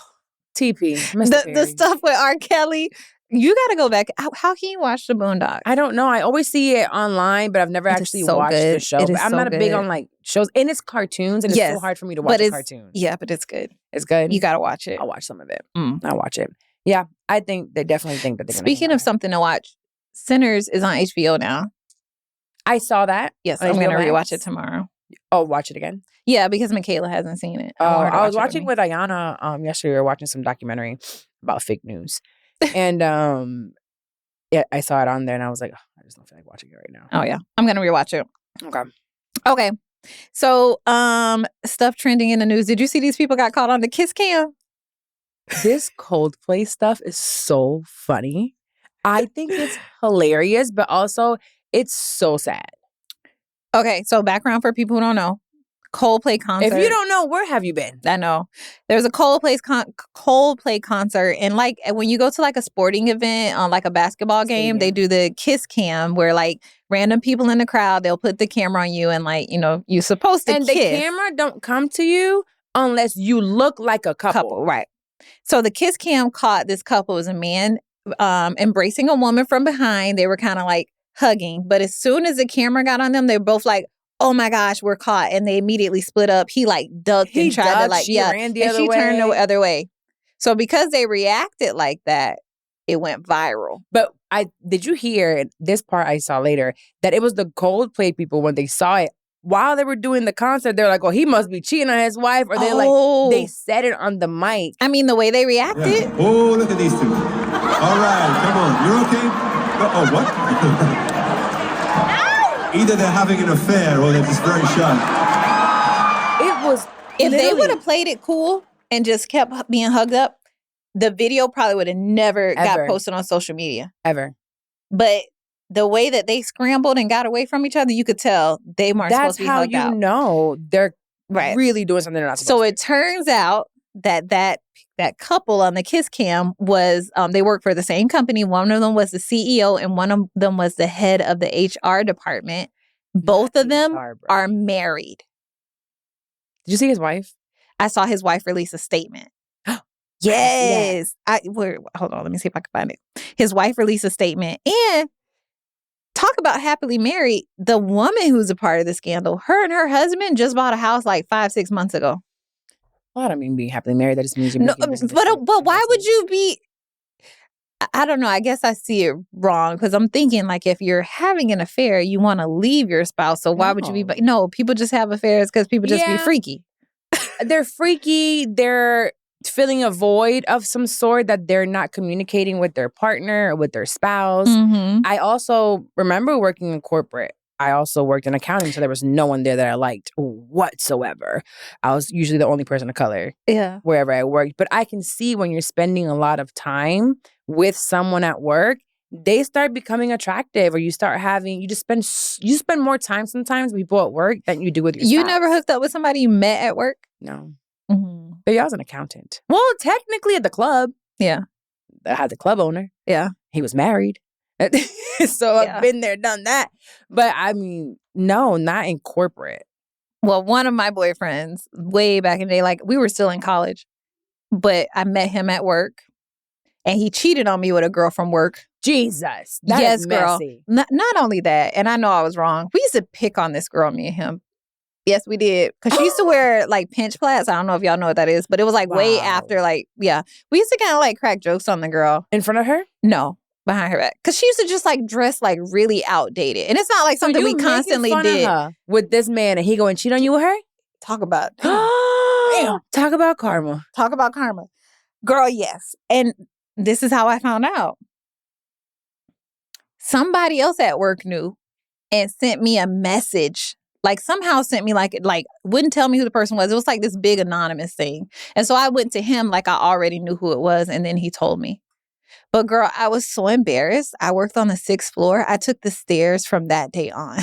TP. The stuff with R. Kelly. You got to go back. How can you watch the Boondocks? I don't know. I always see it online, but I've never actually watched the show. I'm not big on like shows, and it's cartoons, and it's so hard for me to watch cartoons. Yeah, but it's good. It's good. You got to watch it. I'll watch some of it. I'll watch it. Yeah, I think they definitely think that they're going to. Speaking of something to watch, Sinners is on HBO now. I saw that. Yes, I'm going to rewatch it tomorrow. Oh, watch it again? Yeah, because Michaela hasn't seen it. I was watching with Ayana yesterday. We were watching some documentary about fake news. And yeah, I saw it on there and I was like, oh, I just don't feel like watching it right now. Oh, yeah. I'm going to rewatch it. Okay. So, stuff trending in the news. Did you see these people got caught on the kiss cam? This Coldplay stuff is so funny. I think it's hilarious, but also it's so sad. Okay, so background for people who don't know. Coldplay concert. If you don't know, where have you been? I know. There's a Coldplay concert, and like when you go to like a sporting event on like a basketball game, they do the kiss cam where like random people in the crowd, they'll put the camera on you and like, you know, you're supposed to kiss. And the camera don't come to you unless you look like a couple. Right. So the kiss cam caught this couple. It was a man embracing a woman from behind. They were kind of like hugging, but as soon as the camera got on them, they were both like, oh my gosh, we're caught. And they immediately split up. He like ducked and tried to like, she ran the other she way. turned the other way. So because they reacted like that, it went viral. But did you hear this part I saw later, that it was the Coldplay people when they saw it, while they were doing the concert, they're like, oh, he must be cheating on his wife. Or they said it on the mic. I mean, the way they reacted. Yeah. Oh, look at these two. All right, come on. You're okay? Oh, what? Either they're having an affair or they're just very shy. It was If they would have played it cool and just kept being hugged up, the video probably would have never got posted on social media. Ever. But the way that they scrambled and got away from each other, you could tell they weren't supposed to be hugged out. That's how you know they're really doing something they're not supposed to. So it turns out that couple on the kiss cam was, they work for the same company. One of them was the CEO and one of them was the head of the HR department. Both of them are married. Did you see his wife? I saw his wife release a statement. Yes. Hold on. Let me see if I can find it. His wife released a statement and talk about happily married. The woman who's a part of the scandal, her and her husband just bought a house like 5-6 months ago. Well, I don't mean being happily married. That just means you're making business. But why would you be? I don't know. I guess I see it wrong because I'm thinking like if you're having an affair, you want to leave your spouse. So why would you be? No, people just have affairs because people just be freaky. They're freaky. They're filling a void of some sort that they're not communicating with their partner or with their spouse. Mm-hmm. I also remember working in corporate. I also worked in accounting, so there was no one there that I liked whatsoever. I was usually the only person of color wherever I worked. But I can see when you're spending a lot of time with someone at work, they start becoming attractive, or you spend more time sometimes with people at work than you do with your spouse. You never hooked up with somebody you met at work? No. Mm-hmm. But I was an accountant. Well, technically at the club. Yeah. I had the club owner. Yeah. He was married. So I've been there, done that. But I mean, no, not in corporate. Well, one of my boyfriends way back in the day, like we were still in college, but I met him at work and he cheated on me with a girl from work. Jesus. That is messy. Girl. Not only that, and I know I was wrong. We used to pick on this girl, me and him. Yes, we did. Because she used to wear like pinch plaits. I don't know if y'all know what that is, but it was like way after, like, yeah. We used to kind of like crack jokes on the girl. In front of her? No. Behind her back. Because she used to just like dress like really outdated. And it's not like something we constantly did. With this man and he go and cheat on you with her? Talk about damn. Talk about karma. Talk about karma. Girl, yes. And this is how I found out. Somebody else at work knew and sent me a message. Like somehow sent me like wouldn't tell me who the person was. It was like this big anonymous thing. And so I went to him like I already knew who it was. And then he told me. But girl, I was so embarrassed. I worked on the 6th floor. I took the stairs from that day on.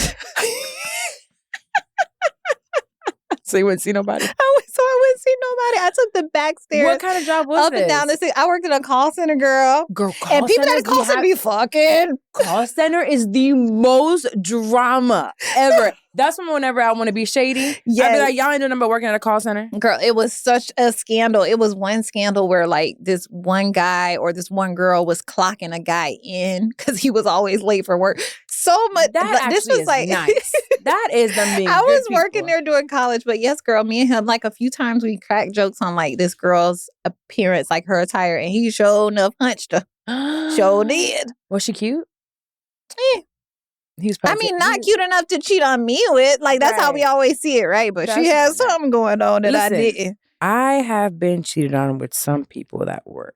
So you wouldn't see nobody? I wouldn't see nobody. I took the back stairs. What kind of job was up this? And down the stairs. I worked in a call center, girl. Girl, and people at the call center be fucking. Call center is the most drama ever. That's whenever I want to be shady. Yes. I'd be like, y'all ain't doing nothing but working at a call center. Girl, it was such a scandal. It was one scandal where like this one guy or this one girl was clocking a guy in because he was always late for work. So much. This was like nice. That is them being I was good working there during college, but yes, girl, me and him, like a few times we cracked jokes on like this girl's appearance, like her attire, and he showed enough hunched her. Sure did. Was she cute? Yeah. Not cute enough to cheat on me with. Like, that's how we always see it, right? But she has something going on that I didn't. I have been cheated on with some people that were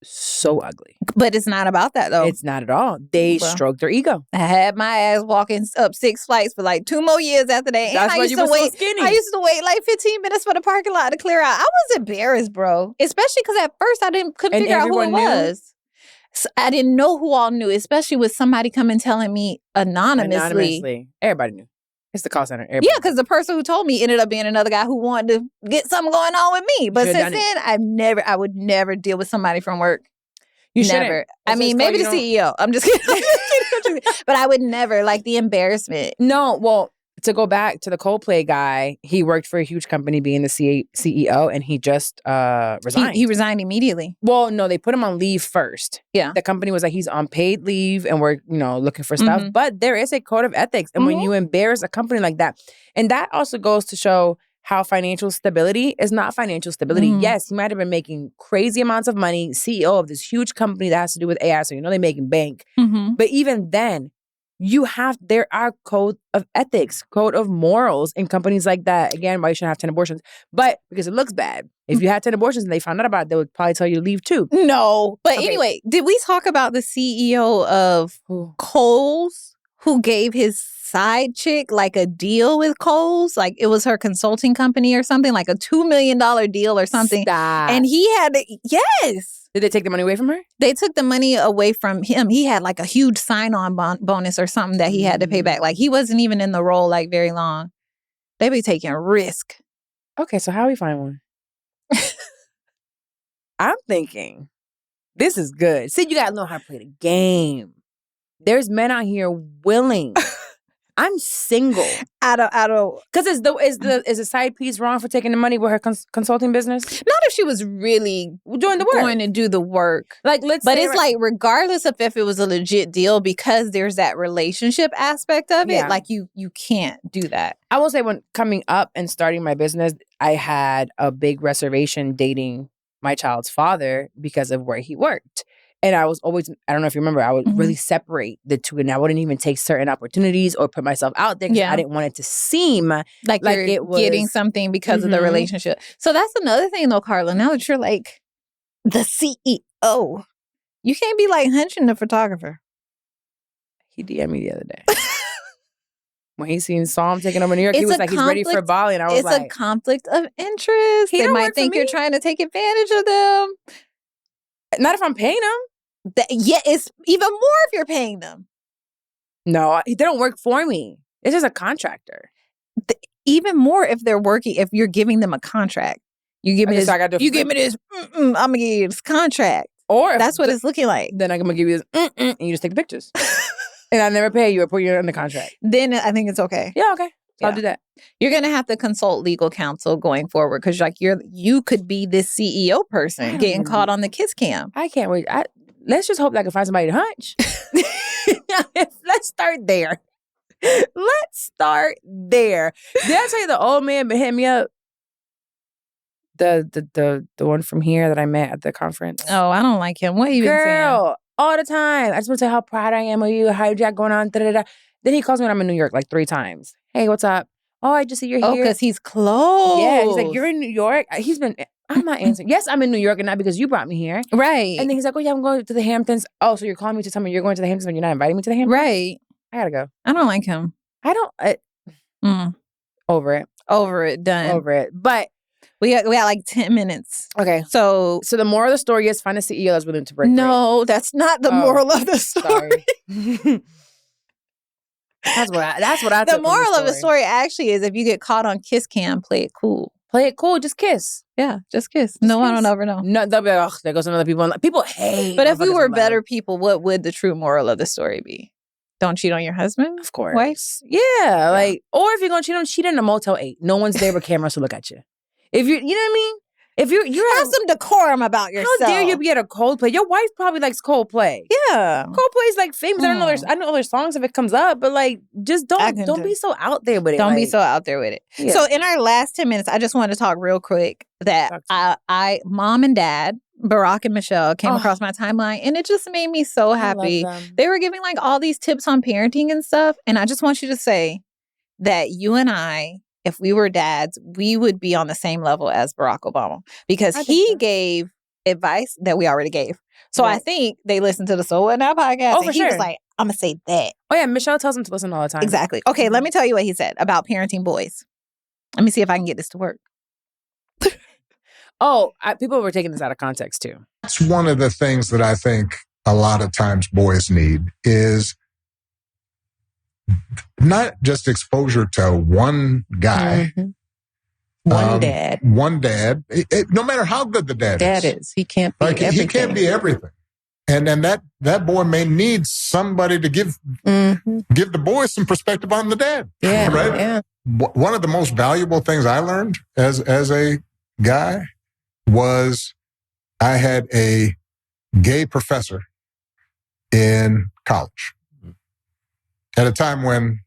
so ugly. But it's not about that, though. It's not at all. They stroke their ego. I had my ass walking up 6 flights for like 2 more years after that. And That's why you were so skinny. I used to wait like 15 minutes for the parking lot to clear out. I was embarrassed, bro. Especially because at first I couldn't figure out who it was. So I didn't know who all knew, especially with somebody coming telling me anonymously. Everybody knew. It's the call center. Everybody yeah, because the person who told me ended up being another guy who wanted to get something going on with me. But since then, I would never deal with somebody from work. You never. I mean, maybe the CEO. I'm just kidding. But I would never, like the embarrassment. No, well, to go back to the Coldplay guy, he worked for a huge company being the CEO, and he just resigned. He resigned immediately. Well, no, they put him on leave first. Yeah. The company was like, he's on paid leave and we're, looking for stuff. But there is a code of ethics. And when you embarrass a company like that, and that also goes to show how financial stability is not financial stability. Yes, he might have been making crazy amounts of money, CEO of this huge company that has to do with AI, so they're making bank. But even then, there are code of ethics, code of morals in companies like that. Again, why you shouldn't have 10 abortions. But because it looks bad. If you had 10 abortions and they found out about it, they would probably tell you to leave too. No. But anyway, did we talk about the CEO of Kohl's who gave his side chick like a deal with Kohl's? Like it was her consulting company or something, like a $2 million deal or something. Stop. And he had yes. Did they take the money away from her? They took the money away from him. He had like a huge sign-on bonus or something that he had to pay back. Like he wasn't even in the role like very long. They be taking risk. Okay, so how we find one? I'm thinking, this is good. See, you gotta know how to play the game. There's men out here willing. I'm single. I don't. Because is the side piece wrong for taking the money with her consulting business? Not if she was really doing the work, going to do the work. But it's like regardless of if it was a legit deal, because there's that relationship aspect of it. Like you can't do that. I will say when coming up and starting my business, I had a big reservation dating my child's father because of where he worked. And I was always, I don't know if you remember, I would really separate the two. And I wouldn't even take certain opportunities or put myself out there because I didn't want it to seem like you're it was getting something because of the relationship. So that's another thing though, Carla. Now that you're like the CEO, you can't be like hunching the photographer. He DM'd me the other day. When he seen Psalm taking over New York, he It's was a like, he's ready for conflict- Bali. And I was It's like, a conflict of interest. He They don't might work for think you're me. trying to take advantage of them. not if I'm paying him. Yeah, it's even more if you're paying them. No, they don't work for me. It's just a contractor. Even more if they're working, if you're giving them a contract. You give me this. I gotta do You give me this. I'm gonna give you this contract. Or if That's what it's looking like. Then I'm gonna give you this, and you just take the pictures. And I never pay you or put you in the contract. Then I think it's okay. Yeah, okay. So I'll Yeah. do that. You're gonna have to consult legal counsel going forward because like you could be this CEO I person don't getting even- caught on the kiss cam. I can't wait. Let's just hope that I can find somebody to hunch. Let's start there. Let's start there. Did I tell you the old man hit me up? The one from here that I met at the conference. Oh, I don't like him. What you been saying? Girl, all the time. I just want to say how proud I am of you. How you got going on? Da-da-da. Then he calls me when I'm in New York like 3 times. Hey, what's up? Oh, I just see you're Oh, here. because he's close. Yeah, he's like, you're in New York? I'm not answering. Yes, I'm in New York and not because you brought me here. right. And then he's like, oh, yeah, I'm going to the Hamptons. Oh, so you're calling me to tell me you're going to the Hamptons when you're not inviting me to the Hamptons? right. I gotta go. I don't like him. Over it. Over it. Done. Over it. But, We got like 10 minutes. okay. So So the moral of the story is find a CEO that's willing to break no, that's not the Oh, moral of the story. Sorry. That's what I The took from moral of the story actually is if you get caught on kiss cam, play it cool. Play it cool. Just kiss. Yeah, just kiss. No one will kiss. never know. No, they'll be like, oh, there goes another people. People hate. But if we motherfuckers were in love. better people, what would the true moral of the story be? Don't cheat on your husband? Of course. Wife? Yeah, like, or if you're gonna cheat in a Motel 8. No one's there but cameras to look at you. If you know what I mean? If you're Have some decorum about yourself. how dare you be at a Coldplay? Your wife probably likes Coldplay. Yeah. Coldplay's like famous. I don't know their songs if it comes up, but like, just don't be so out there with it. Don't be like, so out there with it. Yeah. So in our last 10 minutes, I just wanted to talk real quick that Talk to I mom and dad, Barack and Michelle, came Oh. across my timeline and it just made me so I love happy. them. They were giving like all these tips on parenting and stuff. And I just want you to say that you and I, if we were dads, we would be on the same level as Barack Obama because I think he so. gave advice that we already gave. So I Right. think they listened to the So What Now podcast. Oh, and for he was sure. like, I'm going to say that. Oh yeah, Michelle tells them to listen all the time. Exactly. Okay, let me tell you what he said about parenting boys. Let me see if I can get this to work. Oh, people were taking this out of context too. That's one of the things that I think a lot of times boys need is not just exposure to one guy, One dad. one dad. No matter how good the dad Is. He can't be like everything. he can't be everything. And then that boy may need somebody to give the boy some perspective on the dad. Yeah, right. yeah. One of the most valuable things I learned as a guy was I had a gay professor in college at a time when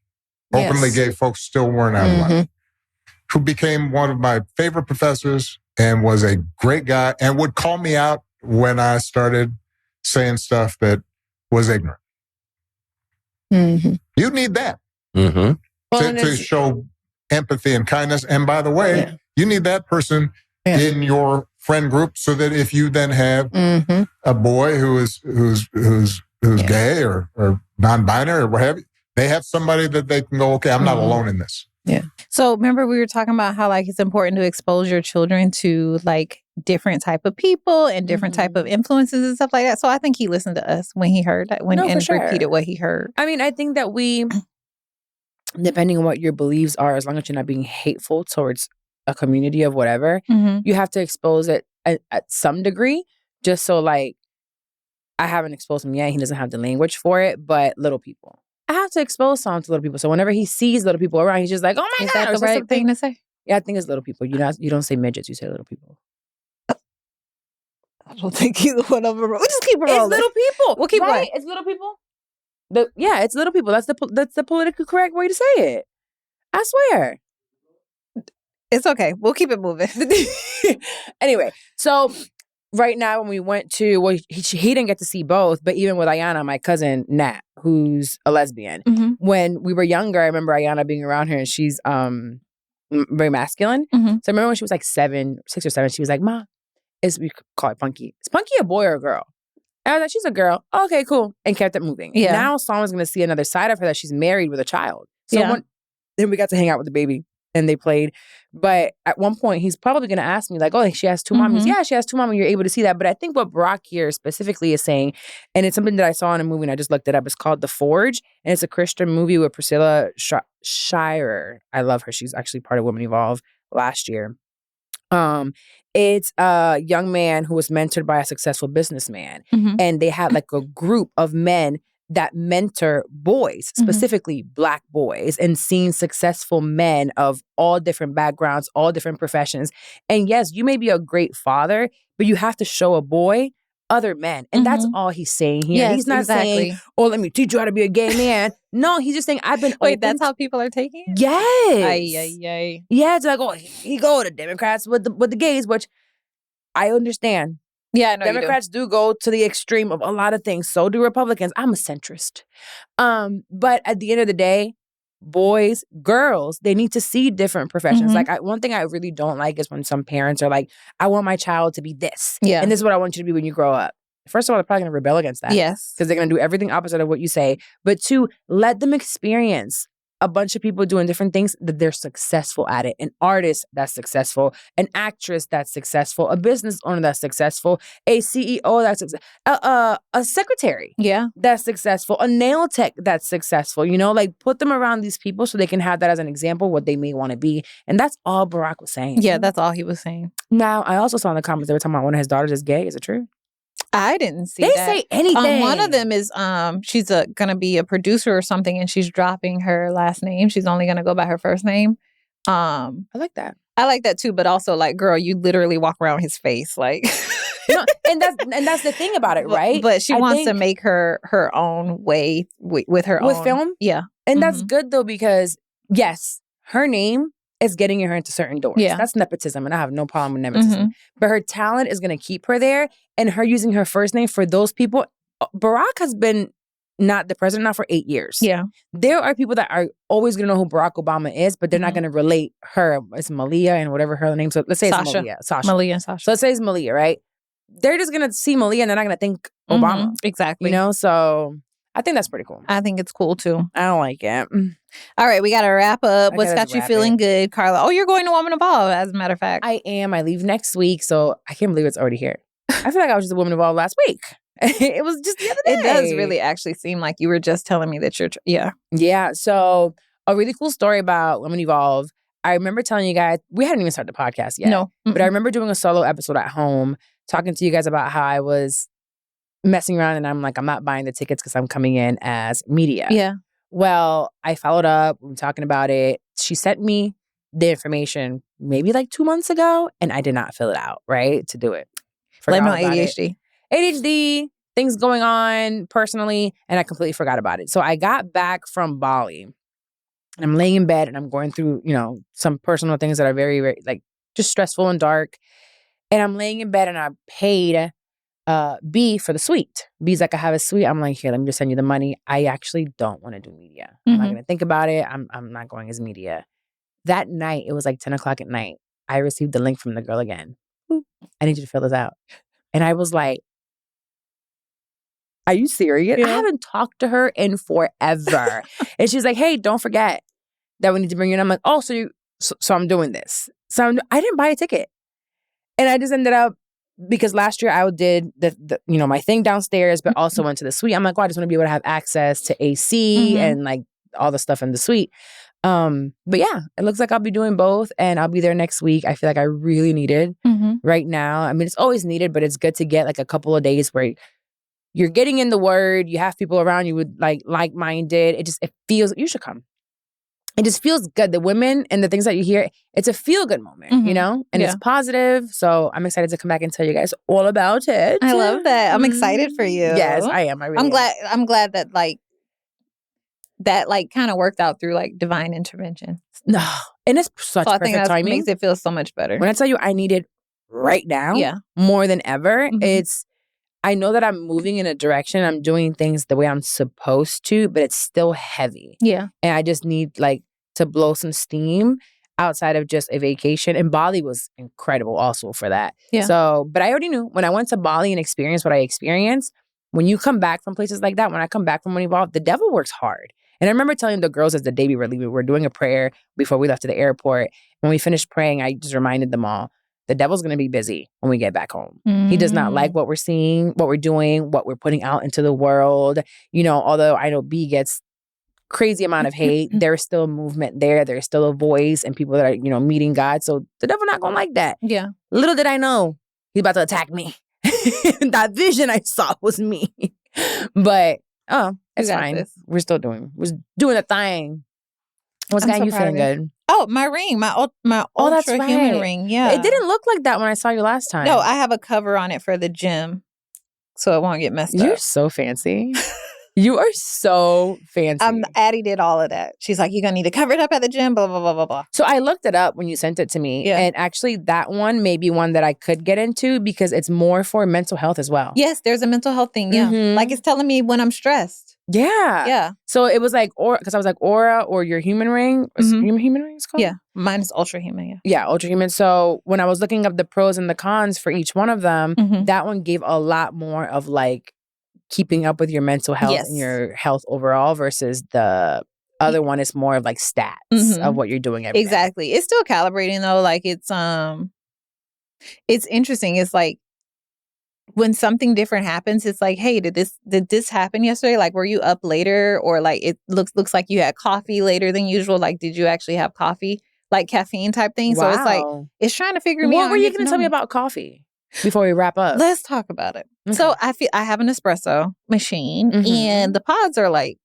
openly Yes. gay folks still weren't out of line, who became one of my favorite professors and was a great guy and would call me out when I started saying stuff that was ignorant. You need that to show empathy and kindness. And by the way, you need that person in your friend group so that if you then have a boy who's gay or non-binary or what have you, they have somebody that they can go, okay, I'm not alone in this. Yeah. So remember we were talking about how like it's important to expose your children to like different type of people and different type of influences and stuff like that. So I think he listened to us when he heard that No, for and sure. repeated what he heard. I mean, I think that we, depending on what your beliefs are, as long as you're not being hateful towards a community of whatever, you have to expose it at some degree, just so like, I haven't exposed him yet. He doesn't have the language for it, but little people. I have to expose some to little people. So whenever he sees little people around, he's just like, oh my Is God. that or the say right something. thing to say? Yeah, I think it's little people. You don't say midgets, you say little people. I don't think either one of them. We just keep it It's rolling. little people. We'll keep right? going. It's little people. It's little people. That's the politically correct way to say it. I swear. It's okay. We'll keep it moving. Anyway, so right now when we went to, well, he didn't get to see both, but even with Ayana, my cousin Nat, who's a lesbian, when we were younger, I remember Ayana being around her and she's very masculine. So I remember when she was like 6 or 7, she was like, Ma, we call it Punky. Is Punky a boy or a girl? And I was like, she's a girl. Okay, cool. And kept it moving. Yeah. Now Psalm is going to see another side of her that she's married with a child. So Yeah. then we got to hang out with the baby and they played. But at one point, he's probably going to ask me like, oh, she has two mommies. Yeah, she has two mommies. You're able to see that. But I think what Barack here specifically is saying, and it's something that I saw in a movie and I just looked it up. It's called The Forge. And it's a Christian movie with Priscilla Shirer. I love her. She's actually part of Women Evolve last year. It's a young man who was mentored by a successful businessman. And they had like a group of men that mentor boys, specifically Black boys, and seeing successful men of all different backgrounds, all different professions. And yes, you may be a great father, but you have to show a boy other men. And that's all he's saying here. Yes, he's not saying, oh, let me teach you how to be a gay man. No, he's just saying, I've been Wait, that's how people are taking it? Yes. Ay. Yeah, it's like, oh, he go to Democrats with the gays, which I understand. Yeah, I know Democrats do go to the extreme of a lot of things. So do Republicans. I'm a centrist. But at the end of the day, boys, girls, they need to see different professions. Like one thing I really don't like is when some parents are like, I want my child to be this. Yeah. And this is what I want you to be when you grow up. First of all, they're probably going to rebel against that. Yes. Because they're going to do everything opposite of what you say. But two, let them experience a bunch of people doing different things that they're successful at it. An artist that's successful, an actress that's successful, a business owner that's successful, a CEO that's successful, a secretary that's successful, a nail tech that's successful. You know, like put them around these people so they can have that as an example what they may want to be. And that's all Barack was saying. Yeah, that's all he was saying. Now, I also saw in the comments they were talking about one of his daughters is gay. Is it true? I didn't see they that. say anything. One of them is she's gonna be a producer or something, and she's dropping her last name. She's only gonna go by her first name. I like that. I like that too, but also like, girl, you literally walk around his face, like. and that's the thing about it, right? But she wants to make her own way with her own film. Yeah, and that's good though because yes, her name is getting her into certain doors. Yeah. That's nepotism, and I have no problem with nepotism. But her talent is going to keep her there, and her using her first name for those people. Barack has been not the president now for 8 years. Yeah. There are people that are always going to know who Barack Obama is, but they're not going to relate her. It's Malia and whatever her name. So let's say it's Malia. Sasha. Malia and Sasha. So let's say it's Malia, right? They're just going to see Malia and they're not going to think Obama. Exactly. You know, so I think that's pretty cool. I think it's cool too. I don't like it. All right, we got to wrap up. Okay, What's got you feeling good, Carla? Oh, you're going to Woman Evolve, as a matter of fact. I am. I leave next week, so I can't believe it's already here. I feel like I was just a Woman Evolve last week. It was just the other day. It does really actually seem like you were just telling me that you're, Yeah, so a really cool story about Women Evolve. I remember telling you guys, we hadn't even started the podcast yet. No. But I remember doing a solo episode at home, talking to you guys about how I was messing around and I'm like, I'm not buying the tickets because I'm coming in as media. Yeah. Well, I followed up. We were talking about it. She sent me the information maybe like 2 months ago, and I did not fill it out, right, to do it. Blame it on ADHD. ADHD, things going on personally, and I completely forgot about it. So I got back from Bali, and I'm laying in bed, and I'm going through, some personal things that are very, very, like, just stressful and dark. And I'm laying in bed, and I paid B for the suite. B's like, I have a suite. I'm like, here, let me just send you the money. I actually don't want to do media. I'm not going to think about it. I'm not going as media. That night, it was like 10 o'clock at night. I received the link from the girl again. I need you to fill this out. And I was like, are you serious? Yeah. I haven't talked to her in forever. And she's like, hey, don't forget that we need to bring you in. I'm like, oh, so I'm doing this. So I didn't buy a ticket. And I just ended up, because last year I did the my thing downstairs, but also went to the suite. I'm like, oh, I just want to be able to have access to AC and like all the stuff in the suite. But yeah, it looks like I'll be doing both, and I'll be there next week. I feel like I really need it right now. I mean, it's always needed, but it's good to get like a couple of days where you're getting in the word. You have people around you with like-minded. It feels, you should come. It just feels good. The women and the things that you hear, it's a feel-good moment, and it's positive. So I'm excited to come back and tell you guys all about it. I love that. I'm excited for you. Yes, I am. I really am. I'm glad that that kind of worked out through like divine intervention. No, and it's such so I perfect think that timing. makes it feel so much better. When I tell you I need it right now, more than ever, I know that I'm moving in a direction. I'm doing things the way I'm supposed to, but it's still heavy. Yeah. And I just need to blow some steam outside of just a vacation. And Bali was incredible also for that. Yeah. So, but I already knew when I went to Bali and experienced what I experienced, when you come back from places like that, when I come back from Women Evolve, the devil works hard. And I remember telling the girls as the day we were leaving, we were doing a prayer before we left to the airport. When we finished praying, I just reminded them all, the devil's going to be busy when we get back home. He does not like what we're seeing, what we're doing, what we're putting out into the world. You know, although I know B gets crazy amount of hate, there's still a movement there. There's still a voice and people that are, you know, meeting God. So the devil not going to like that. Yeah. Little did I know he's about to attack me. That vision I saw was me. But, it's fine. We're still doing the thing. What's got you feeling good? Oh, my ring, my ultra human ring. Yeah. It didn't look like that when I saw you last time. No, I have a cover on it for the gym so it won't get messed up. You're so fancy. You are so fancy. Addie did all of that. She's like, you're going to need to cover it up at the gym, blah, blah, blah, blah, blah. So I looked it up when you sent it to me. Yeah. And actually that one may be one that I could get into because it's more for mental health as well. Yes, there's a mental health thing. Yeah. Like it's telling me when I'm stressed. Yeah. Yeah. So it was like, because I was like, Aura or your human ring. Human ring is called? Yeah. Mine is ultra human. Yeah. Yeah, ultra human. So when I was looking up the pros and the cons for each one of them, that one gave a lot more of like keeping up with your mental health and your health overall versus the other one is more of like stats of what you're doing every day. Exactly. It's still calibrating though. Like it's interesting. It's like when something different happens, it's like, hey, did this happen yesterday? Like, were you up later? Or like it looks like you had coffee later than usual. Like, did you actually have coffee? Like caffeine type thing. Wow. So it's like, it's trying to figure me out. What were you going to tell me about coffee before we wrap up? Let's talk about it. Okay. So I have an espresso machine and the pods are like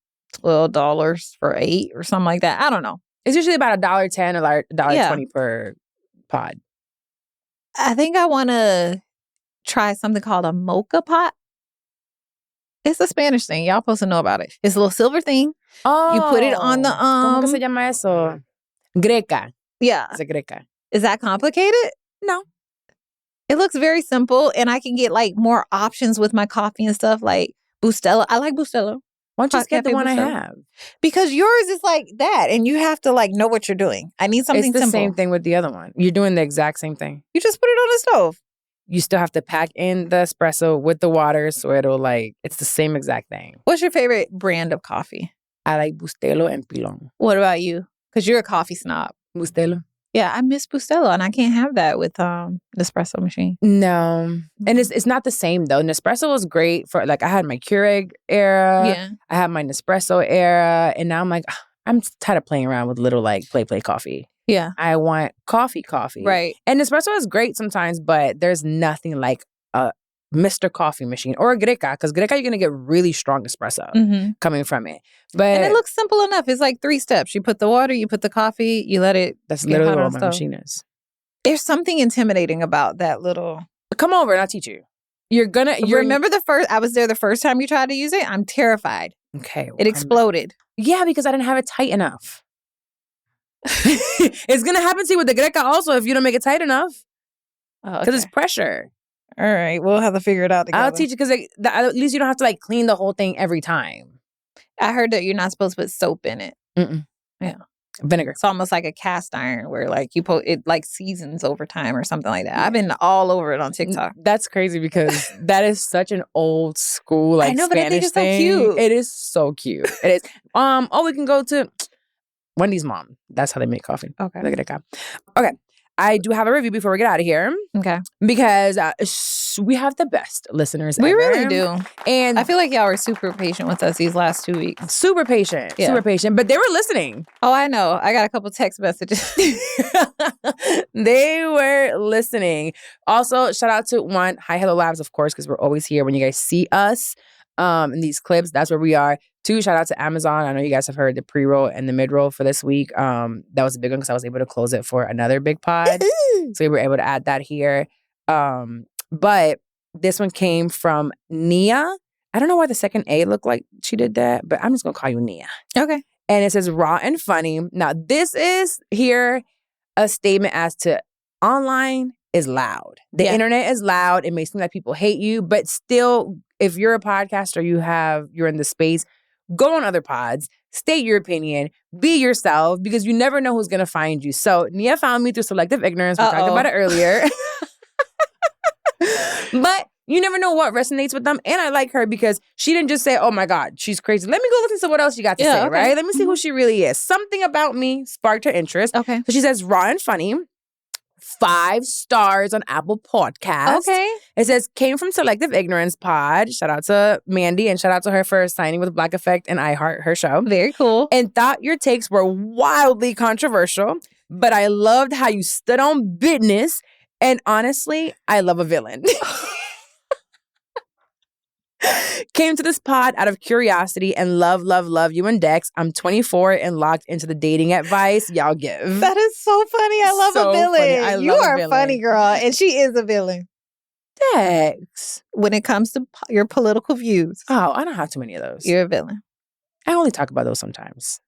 $12 for 8 or something like that. I don't know. It's usually about $1.10 or $1.20 per pod. I think I want to try something called a mocha pot. It's a Spanish thing. Y'all supposed to know about it. It's a little silver thing. Oh. You put it on the ¿Cómo que se llama eso? Greca. Yeah. It's a greca. Is that complicated? No. It looks very simple and I can get like more options with my coffee and stuff like Bustelo. I like Bustelo. Why don't you just get the one I have? Because yours is like that and you have to like know what you're doing. I need something simple. It's the same thing with the other one. You're doing the exact same thing. You just put it on the stove. You still have to pack in the espresso with the water so it'll like, it's the same exact thing. What's your favorite brand of coffee? I like Bustelo and Pilon. What about you? Because you're a coffee snob. Bustelo. Yeah, I miss Bustelo and I can't have that with the espresso machine. No. And it's not the same though. Nespresso was great for like I had my Keurig era. Yeah. I had my Nespresso era. And now I'm like, I'm tired of playing around with little like play coffee. Yeah. I want coffee. Right. And espresso is great sometimes, but there's nothing like a Mr. Coffee machine or a Greca, because Greca, you're going to get really strong espresso coming from it. And it looks simple enough. It's like 3 steps. You put the water, you put the coffee, you let it. That's literally what my machine is. There's something intimidating about that little. Come over and I'll teach you. Remember I was there the first time you tried to use it? I'm terrified. Okay. It exploded. Yeah, because I didn't have it tight enough. It's going to happen to you with the Greca also if you don't make it tight enough. Because it's pressure. All right. We'll have to figure it out together. I'll teach you because at least you don't have to like clean the whole thing every time. I heard that you're not supposed to put soap in it. Yeah. Vinegar. It's almost like a cast iron where like it like seasons over time or something like that. I've been all over it on TikTok. That's crazy because that is such an old school like Spanish but I think it's thing. So cute. It is so cute. It is. We can go to Wendy's mom. That's how they make coffee. Okay. Look at that. Okay. I do have a review before we get out of here. Okay. Because we have the best listeners We ever. really do. And I feel like y'all were super patient with us these last 2 weeks. Super patient. Yeah. Super patient. But they were listening. Oh, I know. I got a couple text messages. They were listening. Also, shout out to one, Hi Hello Labs, of course, because we're always here when you guys see us in these clips. That's where we are. 2, shout out to Amazon. I know you guys have heard the pre-roll and the mid-roll for this week. That was a big one because I was able to close it for another big pod. So we were able to add that here. But this one came from Nia. I don't know why the second A looked like she did that, but I'm just going to call you Nia. Okay. And it says raw and funny. Now, this is here a statement as to online is loud. The internet is loud. It may seem like people hate you, but still, if you're a podcaster, you're in the space, go on other pods, state your opinion, be yourself, because you never know who's going to find you. So Nia found me through selective ignorance. We talked about it earlier. But, You never know what resonates with them. And I like her because she didn't just say, oh my God, she's crazy. Let me go listen to what else you got to say, right? Let me see who she really is. Something about me sparked her interest. Okay. So she says, raw and funny. 5 stars on Apple Podcasts. Okay. It says, came from Selective Ignorance Pod. Shout out to Mandy and shout out to her for signing with Black Effect and I Heart her show. Very cool. And thought your takes were wildly controversial, but I loved how you stood on business. And honestly, I love a villain. Came to this pod out of curiosity and love you and Dex. I'm 24 and locked into the dating advice y'all give. That is so funny. I love So a villain. funny. You are funny, girl. And she is a villain. Dex. When it comes to your political views. Oh, I don't have too many of those. You're a villain. I only talk about those sometimes.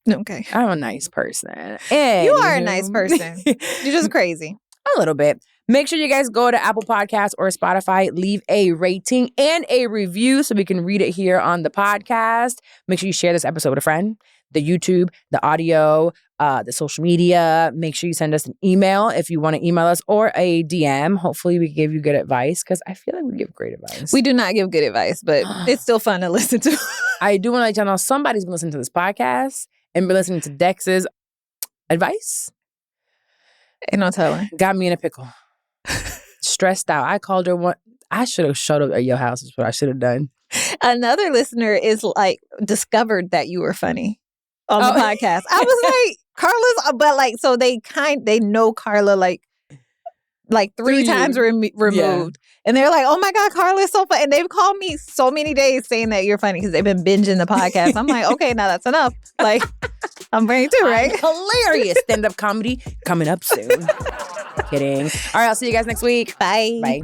Okay. I'm a nice person. You are a nice person. You're just crazy. A little bit. Make sure you guys go to Apple Podcasts or Spotify, leave a rating and a review so we can read it here on the podcast. Make sure you share this episode with a friend, the YouTube, the audio, the social media. Make sure you send us an email if you want to email us or a DM. Hopefully we give you good advice because I feel like we give great advice. We do not give good advice, but it's still fun to listen to. I do want to let y'all know somebody's been listening to this podcast and been listening to Dex's advice. Ain't no telling. Got me in a pickle. Stressed out. I called her one. I should have showed up at your house is what I should have done. Another listener is like discovered that you were funny on the podcast. I was like, Carla's, but like, so they know Carla like 3 times removed. Yeah. And they're like, oh my God, Carla is so funny. And they've called me so many days saying that you're funny because they've been binging the podcast. I'm like, okay, now that's enough. Like, I'm funny too, right? Hilarious stand-up comedy coming up soon. Kidding. All right, I'll see you guys next week. Bye. Bye.